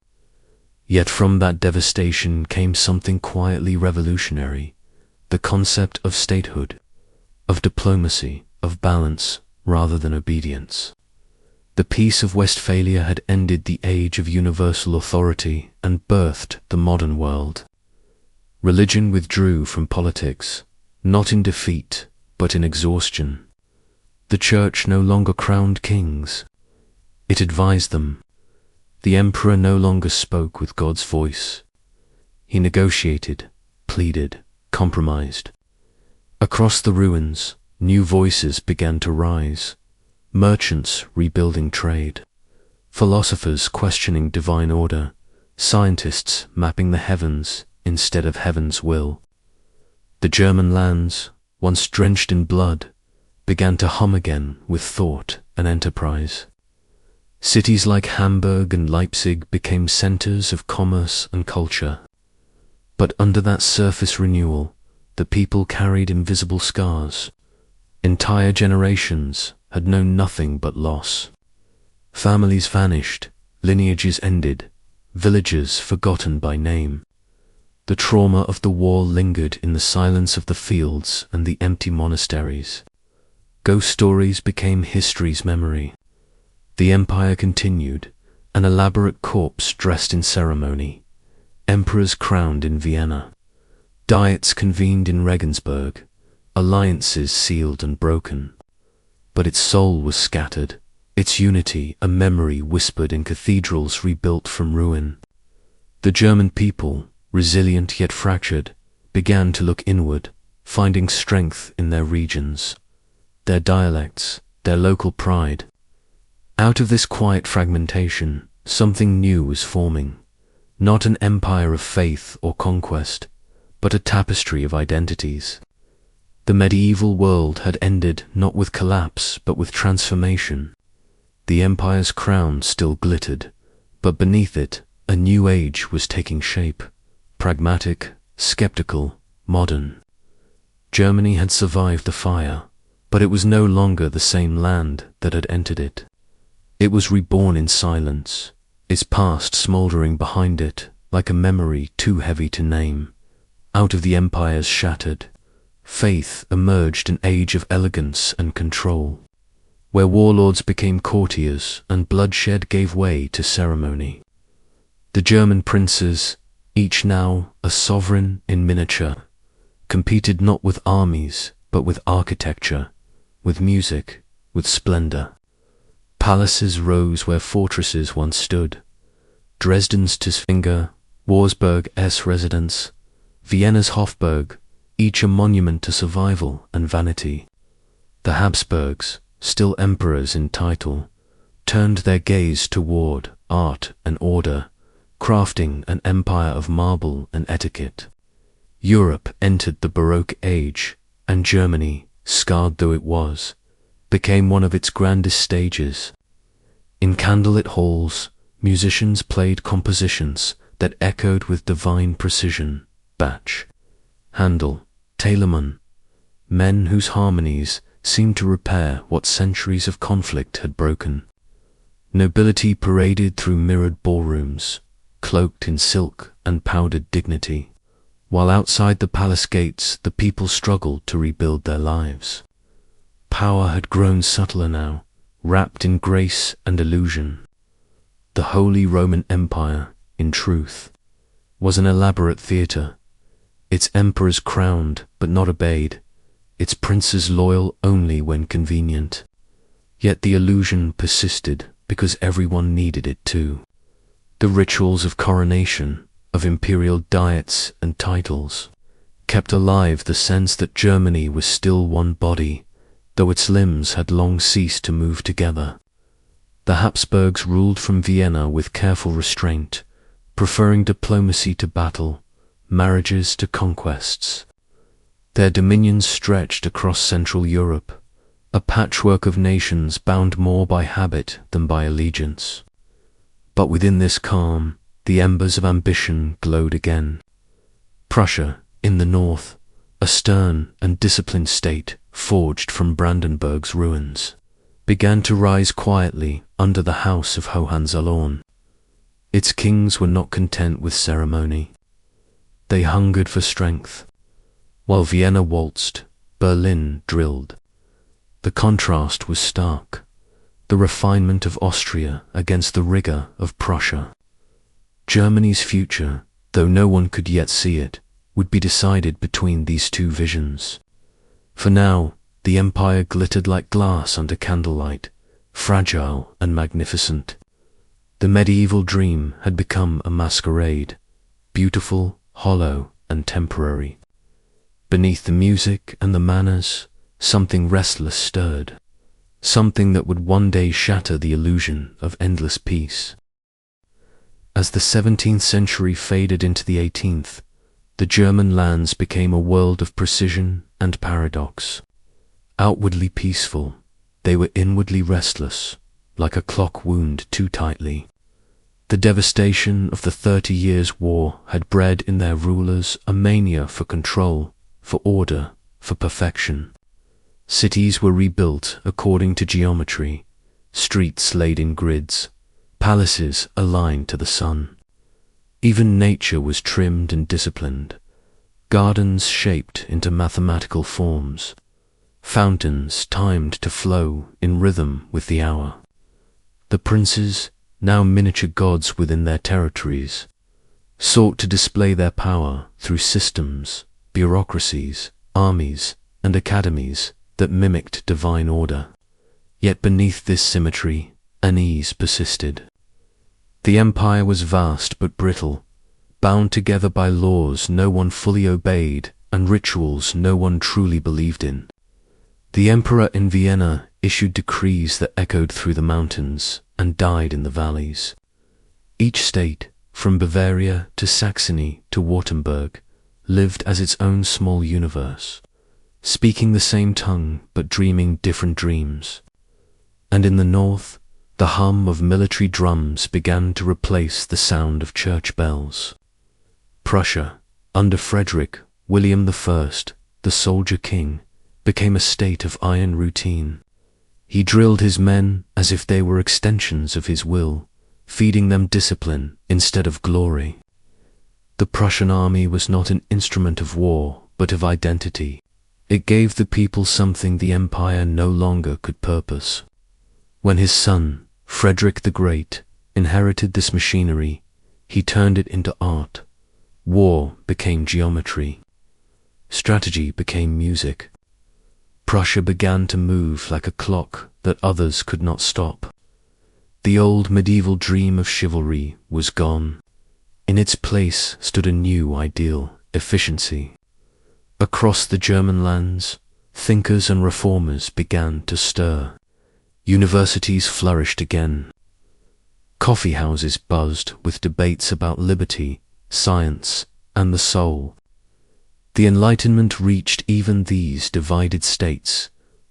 Yet from that devastation came something quietly revolutionary, the concept of statehood, of diplomacy, of balance rather than obedience. The Peace of Westphalia had ended the age of universal authority and birthed the modern world. Religion withdrew from politics, not in defeat, but in exhaustion. The Church no longer crowned kings. It advised them. The emperor no longer spoke with God's voice. He negotiated, pleaded, compromised. Across the ruins, new voices began to rise. Merchants rebuilding trade, philosophers questioning divine order, scientists mapping the heavens instead of heaven's will. The German lands, once drenched in blood, began to hum again with thought and enterprise. Cities like Hamburg and Leipzig became centers of commerce and culture. But under that surface renewal, the people carried invisible scars. Entire generations had known nothing but loss. Families vanished, lineages ended, villages forgotten by name. The trauma of the war lingered in the silence of the fields and the empty monasteries. Ghost stories became history's memory. The empire continued, an elaborate corpse dressed in ceremony, emperors crowned in Vienna, diets convened in Regensburg, alliances sealed and broken. But its soul was scattered, its unity a memory whispered in cathedrals rebuilt from ruin. The German people, resilient yet fractured, began to look inward, finding strength in their regions, their dialects, their local pride. Out of this quiet fragmentation, something new was forming, not an empire of faith or conquest, but a tapestry of identities. The medieval world had ended not with collapse but with transformation. The empire's crown still glittered, but beneath it a new age was taking shape, pragmatic, skeptical, modern. Germany had survived the fire, but it was no longer the same land that had entered it. It was reborn in silence, its past smouldering behind it like a memory too heavy to name. Out of the empire's shattered faith emerged an age of elegance and control, where warlords became courtiers and bloodshed gave way to ceremony. The German princes, each now a sovereign in miniature, competed not with armies but with architecture, with music, with splendor. Palaces rose where fortresses once stood. Dresden's Tisfinger, Wurzburg's residence, Vienna's Hofburg, each a monument to survival and vanity. The Habsburgs, still emperors in title, turned their gaze toward art and order, crafting an empire of marble and etiquette. Europe entered the Baroque age, and Germany, scarred though it was, became one of its grandest stages. In candlelit halls, musicians played compositions that echoed with divine precision. Bach, Handel, Telemann, men whose harmonies seemed to repair what centuries of conflict had broken. Nobility paraded through mirrored ballrooms, cloaked in silk and powdered dignity, while outside the palace gates the people struggled to rebuild their lives. Power had grown subtler now, wrapped in grace and illusion. The Holy Roman Empire, in truth, was an elaborate theatre, its emperors crowned but not obeyed, its princes loyal only when convenient. Yet the illusion persisted because everyone needed it too. The rituals of coronation, of imperial diets and titles, kept alive the sense that Germany was still one body, though its limbs had long ceased to move together. The Habsburgs ruled from Vienna with careful restraint, preferring diplomacy to battle, marriages to conquests. Their dominions stretched across Central Europe, a patchwork of nations bound more by habit than by allegiance. But within this calm, the embers of ambition glowed again. Prussia, in the north, a stern and disciplined state forged from Brandenburg's ruins, began to rise quietly under the house of Hohenzollern. Its kings were not content with ceremony. They hungered for strength. While Vienna waltzed, Berlin drilled. The contrast was stark, the refinement of Austria against the rigor of Prussia. Germany's future, though no one could yet see it, would be decided between these two visions. For now, the empire glittered like glass under candlelight, fragile and magnificent. The medieval dream had become a masquerade, beautiful, hollow, and temporary. Beneath the music and the manners, something restless stirred, something that would one day shatter the illusion of endless peace. As the 17th century faded into the 18th, the German lands became a world of precision and paradox. Outwardly peaceful, they were inwardly restless, like a clock wound too tightly. The devastation of the 30 Years' War had bred in their rulers a mania for control, for order, for perfection. Cities were rebuilt according to geometry, streets laid in grids, palaces aligned to the sun. Even nature was trimmed and disciplined, gardens shaped into mathematical forms, fountains timed to flow in rhythm with the hour. The princes, now miniature gods within their territories, sought to display their power through systems, bureaucracies, armies, and academies that mimicked divine order. Yet beneath this symmetry, unease persisted. The empire was vast but brittle, bound together by laws no one fully obeyed and rituals no one truly believed in. The emperor in Vienna issued decrees that echoed through the mountains and died in the valleys. Each state, from Bavaria to Saxony to Württemberg, lived as its own small universe, speaking the same tongue but dreaming different dreams. And in the north, the hum of military drums began to replace the sound of church bells. Prussia, under Frederick William I, the soldier king, became a state of iron routine. He drilled his men as if they were extensions of his will, feeding them discipline instead of glory. The Prussian army was not an instrument of war, but of identity. It gave the people something the empire no longer could purpose. When his son, Frederick the Great, inherited this machinery, he turned it into art. War became geometry. Strategy became music. Prussia began to move like a clock that others could not stop. The old medieval dream of chivalry was gone. In its place stood a new ideal, efficiency. Across the German lands, thinkers and reformers began to stir. Universities flourished again. Coffee houses buzzed with debates about liberty, science, and the soul. The Enlightenment reached even these divided states,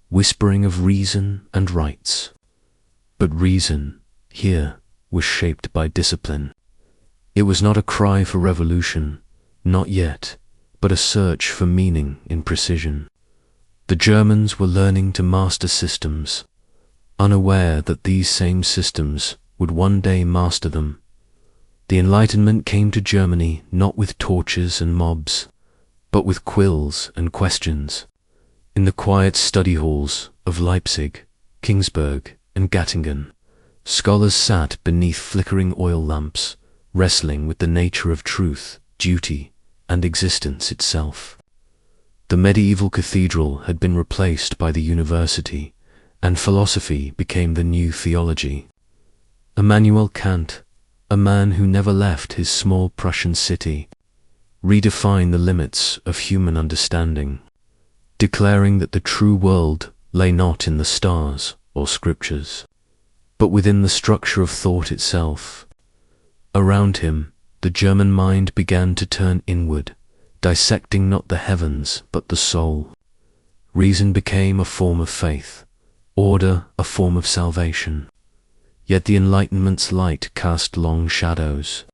whispering of reason and rights. But reason, here, was shaped by discipline. It was not a cry for revolution, not yet, but a search for meaning in precision. The Germans were learning to master systems, unaware that these same systems would one day master them. The Enlightenment came to Germany not with torches and mobs, but with quills and questions. In the quiet study halls of Leipzig, Kingsburg, and Göttingen, scholars sat beneath flickering oil lamps, wrestling with the nature of truth, duty, and existence itself. The medieval cathedral had been replaced by the university, and philosophy became the new theology. Immanuel Kant, a man who never left his small Prussian city, redefined the limits of human understanding, declaring that the true world lay not in the stars or scriptures, but within the structure of thought itself. Around him, the German mind began to turn inward, dissecting not the heavens but the soul. Reason became a form of faith, order a form of salvation. Yet the Enlightenment's light cast long shadows.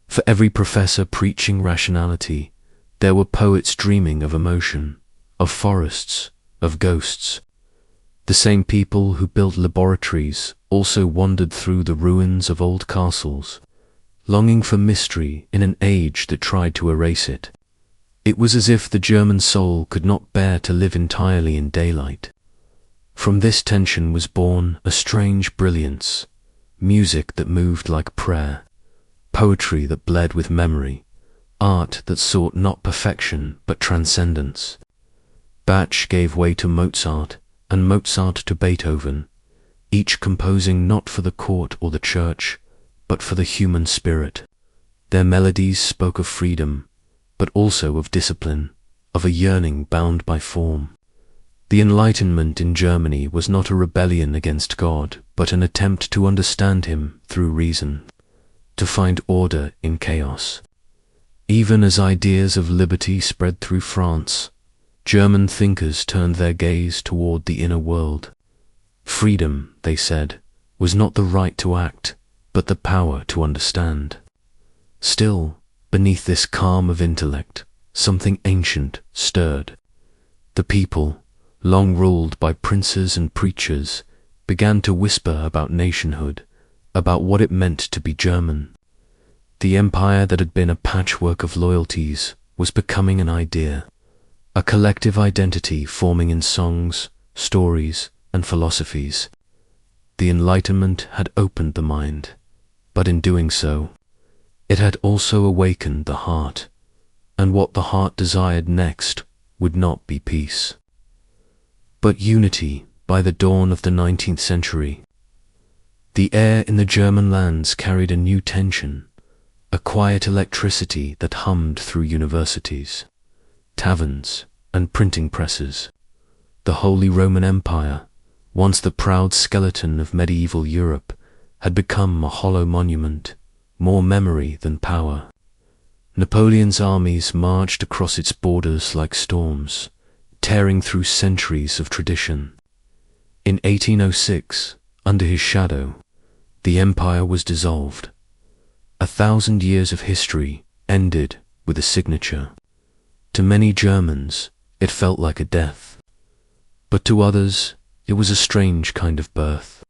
For every professor preaching rationality, there were poets dreaming of emotion, of forests, of ghosts. The same people who built laboratories also wandered through the ruins of old castles, longing for mystery in an age that tried to erase it. It was as if the German soul could not bear to live entirely in daylight. From this tension was born a strange brilliance, music that moved like prayer, poetry that bled with memory, art that sought not perfection but transcendence. Bach gave way to Mozart, and Mozart to Beethoven, each composing not for the court or the church, but for the human spirit. Their melodies spoke of freedom, but also of discipline, of a yearning bound by form. The Enlightenment in Germany was not a rebellion against God, but an attempt to understand him through reason, to find order in chaos. Even as ideas of liberty spread through France, German thinkers turned their gaze toward the inner world. Freedom, they said, was not the right to act, but the power to understand. Still, beneath this calm of intellect, something ancient stirred. The people, long ruled by princes and preachers, began to whisper about nationhood, about what it meant to be German. The empire that had been a patchwork of loyalties was becoming an idea, a collective identity forming in songs, stories, and philosophies. The Enlightenment had opened the mind, but in doing so, it had also awakened the heart, and what the heart desired next would not be peace, but unity. By the dawn of the 19th century, the air in the German lands carried a new tension, a quiet electricity that hummed through universities, taverns, and printing presses. The Holy Roman Empire, once the proud skeleton of medieval Europe, had become a hollow monument, more memory than power. Napoleon's armies marched across its borders like storms, tearing through centuries of tradition. In 1806, under his shadow, the empire was dissolved. 1,000 years of history ended with a signature. To many Germans, it felt like a death. But to others, it was a strange kind of birth.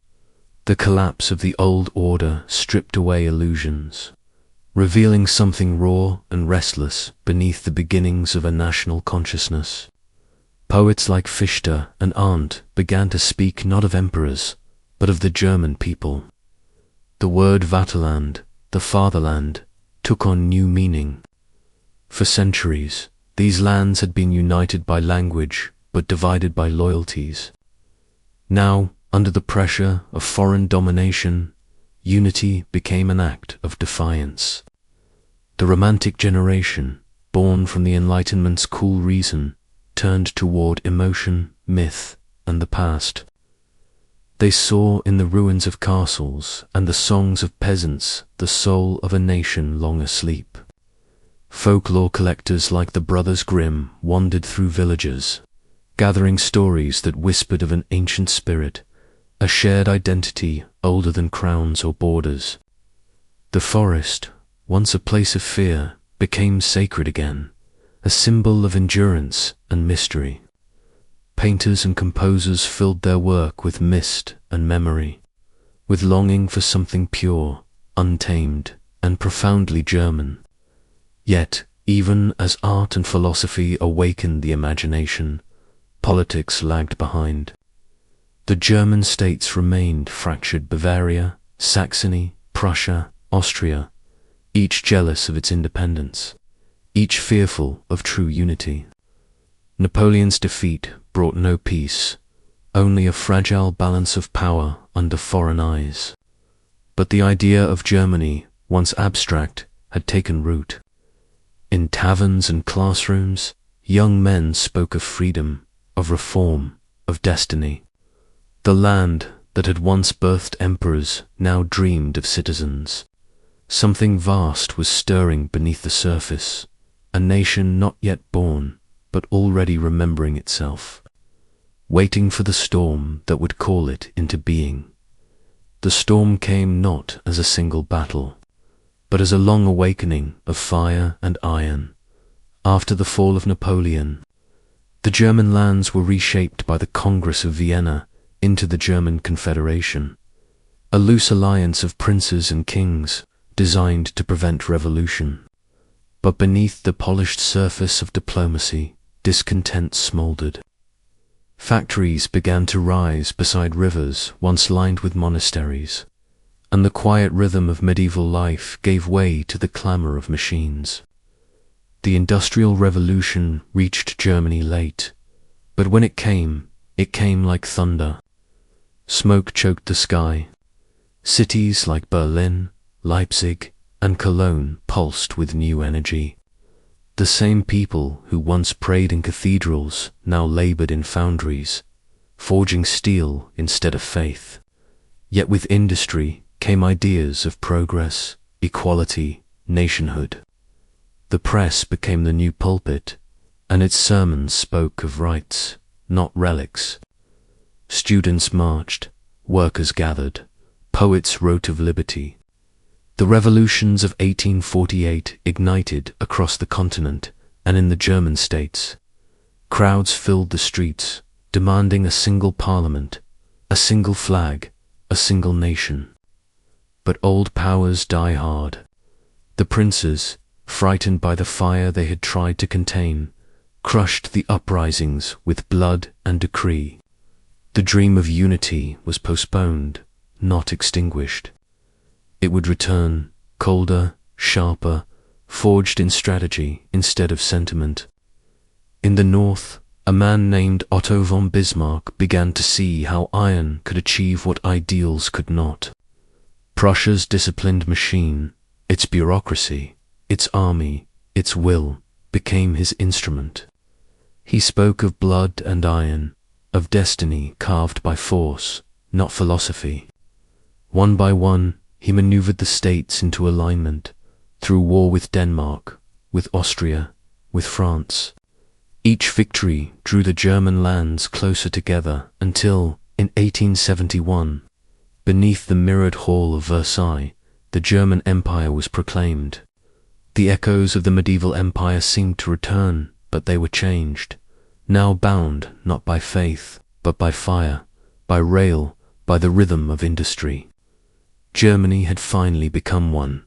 The collapse of the old order stripped away illusions, revealing something raw and restless beneath the beginnings of a national consciousness. Poets like Fichte and Arndt began to speak not of emperors, but of the German people. The word Vaterland, the fatherland, took on new meaning. For centuries, these lands had been united by language, but divided by loyalties. Now, under the pressure of foreign domination, unity became an act of defiance. The Romantic generation, born from the Enlightenment's cool reason, turned toward emotion, myth, and the past. They saw in the ruins of castles and the songs of peasants the soul of a nation long asleep. Folklore collectors like the Brothers Grimm wandered through villages, gathering stories that whispered of an ancient spirit, a shared identity older than crowns or borders. The forest, once a place of fear, became sacred again, a symbol of endurance and mystery. Painters and composers filled their work with mist and memory, with longing for something pure, untamed, and profoundly German. Yet, even as art and philosophy awakened the imagination, politics lagged behind. The German states remained fractured: Bavaria, Saxony, Prussia, Austria, each jealous of its independence, each fearful of true unity. Napoleon's defeat brought no peace, only a fragile balance of power under foreign eyes. But the idea of Germany, once abstract, had taken root. In taverns and classrooms, young men spoke of freedom, of reform, of destiny. The land that had once birthed emperors now dreamed of citizens. Something vast was stirring beneath the surface, a nation not yet born, but already remembering itself, waiting for the storm that would call it into being. The storm came not as a single battle, but as a long awakening of fire and iron. After the fall of Napoleon, the German lands were reshaped by the Congress of Vienna into the German Confederation, a loose alliance of princes and kings designed to prevent revolution. But beneath the polished surface of diplomacy, discontent smoldered. Factories began to rise beside rivers once lined with monasteries, and the quiet rhythm of medieval life gave way to the clamor of machines. The Industrial Revolution reached Germany late, but when it came like thunder. Smoke choked the sky. Cities like Berlin, Leipzig, and Cologne pulsed with new energy. The same people who once prayed in cathedrals now labored in foundries, forging steel instead of faith. Yet with industry came ideas of progress, equality, nationhood. The press became the new pulpit, and its sermons spoke of rights, not relics. Students marched, workers gathered, poets wrote of liberty. The revolutions of 1848 ignited across the continent and in the German states. Crowds filled the streets, demanding a single parliament, a single flag, a single nation. But old powers die hard. The princes, frightened by the fire they had tried to contain, crushed the uprisings with blood and decree. The dream of unity was postponed, not extinguished. It would return, colder, sharper, forged in strategy instead of sentiment. In the north, a man named Otto von Bismarck began to see how iron could achieve what ideals could not. Prussia's disciplined machine, its bureaucracy, its army, its will, became his instrument. He spoke of blood and iron, of destiny carved by force, not philosophy. One by one, he maneuvered the states into alignment, through war with Denmark, with Austria, with France. Each victory drew the German lands closer together until, in 1871, beneath the mirrored hall of Versailles, the German Empire was proclaimed. The echoes of the medieval empire seemed to return, but they were changed, now bound not by faith, but by fire, by rail, by the rhythm of industry. Germany had finally become one,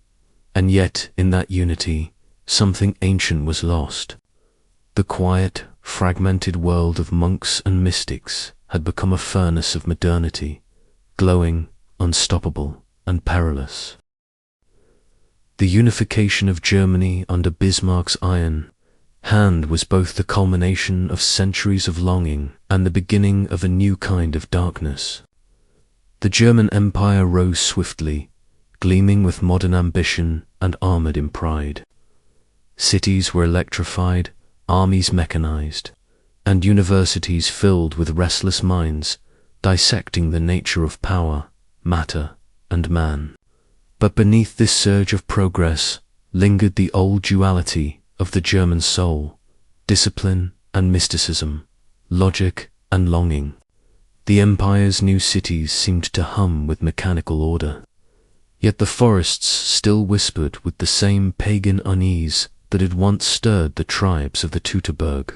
and yet in that unity, something ancient was lost. The quiet, fragmented world of monks and mystics had become a furnace of modernity, glowing, unstoppable, and perilous. The unification of Germany under Bismarck's iron hand was both the culmination of centuries of longing and the beginning of a new kind of darkness. The German Empire rose swiftly, gleaming with modern ambition and armored in pride. Cities were electrified, armies mechanized, and universities filled with restless minds, dissecting the nature of power, matter, and man. But beneath this surge of progress lingered the old duality of the German soul, discipline and mysticism, logic and longing. The empire's new cities seemed to hum with mechanical order, yet the forests still whispered with the same pagan unease that had once stirred the tribes of the Teutoburg.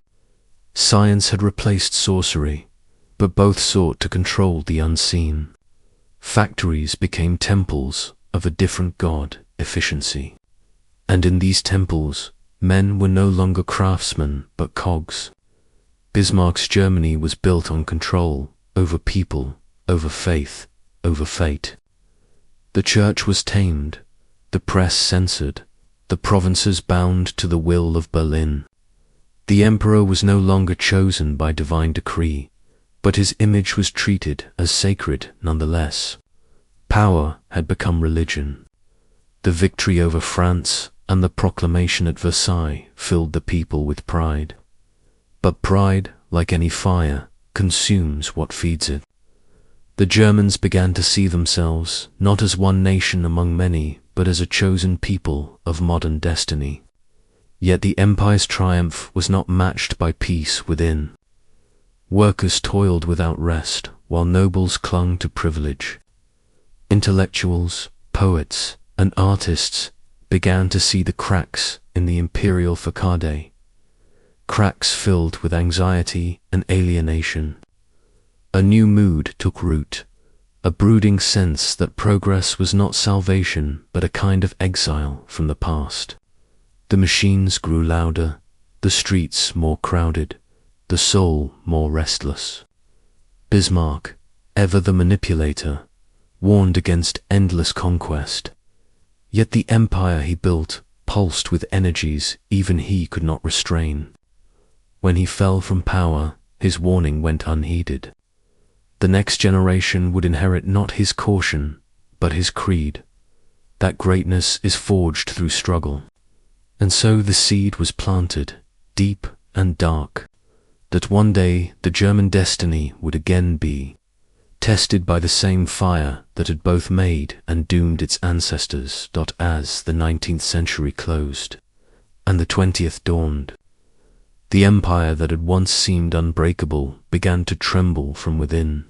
Science had replaced sorcery, but both sought to control the unseen. Factories became temples of a different god, efficiency. And in these temples, men were no longer craftsmen but cogs. Bismarck's Germany was built on control, over people, over faith, over fate. The church was tamed, the press censored, the provinces bound to the will of Berlin. The emperor was no longer chosen by divine decree, but his image was treated as sacred nonetheless. Power had become religion. The victory over France and the proclamation at Versailles filled the people with pride. But pride, like any fire, consumes what feeds it. The Germans began to see themselves not as one nation among many, but as a chosen people of modern destiny. Yet the empire's triumph was not matched by peace within. Workers toiled without rest, while nobles clung to privilege. Intellectuals, poets, and artists began to see the cracks in the imperial facade, cracks filled with anxiety and alienation. A new mood took root, a brooding sense that progress was not salvation but a kind of exile from the past. The machines grew louder, the streets more crowded, the soul more restless. Bismarck, ever the manipulator, warned against endless conquest. Yet the empire he built pulsed with energies even he could not restrain. When he fell from power, his warning went unheeded. The next generation would inherit not his caution, but his creed. That greatness is forged through struggle. And so the seed was planted, deep and dark, that one day the German destiny would again be tested by the same fire that had both made and doomed its ancestors. As the 19th century closed, and the 20th dawned, the empire that had once seemed unbreakable began to tremble from within.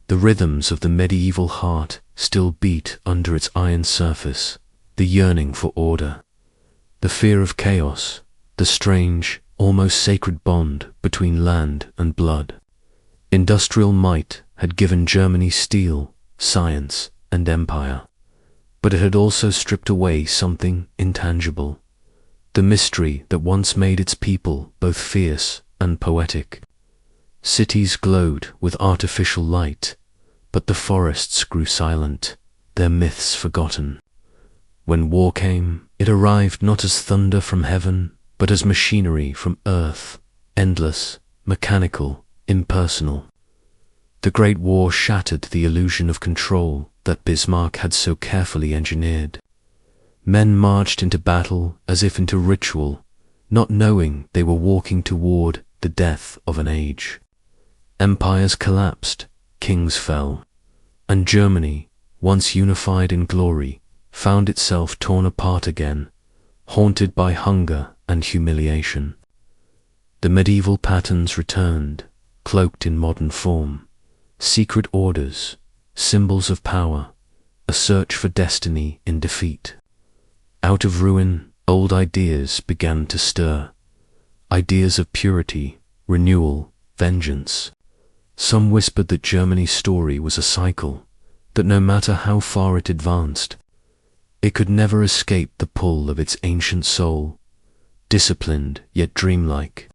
The rhythms of the medieval heart still beat under its iron surface, the yearning for order, the fear of chaos, the strange, almost sacred bond between land and blood. Industrial might had given Germany steel, science, and empire, but it had also stripped away something intangible, the mystery that once made its people both fierce and poetic. Cities glowed with artificial light, But the forests grew silent, their myths forgotten. When war came, it arrived not as thunder from heaven, but as machinery from earth, endless, mechanical, impersonal. The Great War shattered the illusion of control that Bismarck had so carefully engineered. Men marched into battle as if into ritual, not knowing they were walking toward the death of an age. Empires collapsed, kings fell, and Germany, once unified in glory, found itself torn apart again, haunted by hunger and humiliation. The medieval patterns returned, cloaked in modern form, secret orders, symbols of power, a search for destiny in defeat. Out of ruin, old ideas began to stir, ideas of purity, renewal, vengeance. Some whispered that Germany's story was a cycle, that no matter how far it advanced, it could never escape the pull of its ancient soul, disciplined yet dreamlike,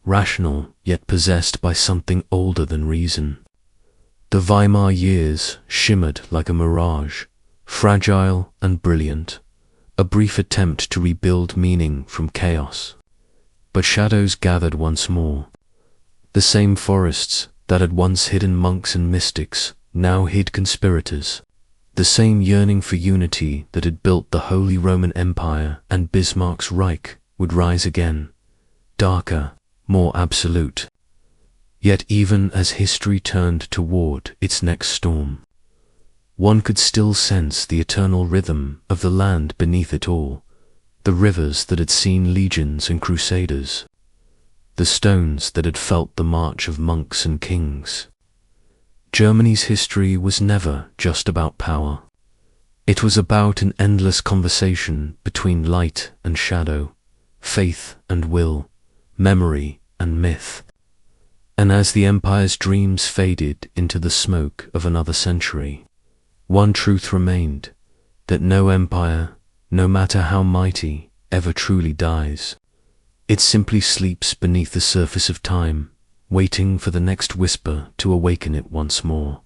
rational yet possessed by something older than reason. The Weimar years shimmered like a mirage, fragile and brilliant, a brief attempt to rebuild meaning from chaos. But shadows gathered once more. The same forests that had once hidden monks and mystics now hid conspirators. The same yearning for unity that had built the Holy Roman Empire and Bismarck's Reich would rise again, darker, more absolute. Yet even as history turned toward its next storm, one could still sense the eternal rhythm of the land beneath it all, the rivers that had seen legions and crusaders, the stones that had felt the march of monks and kings. Germany's history was never just about power. It was about an endless conversation between light and shadow, faith and will, memory and myth. And as the empire's dreams faded into the smoke of another century, one truth remained, that no empire, no matter how mighty, ever truly dies. It simply sleeps beneath the surface of time, waiting for the next whisper to awaken it once more.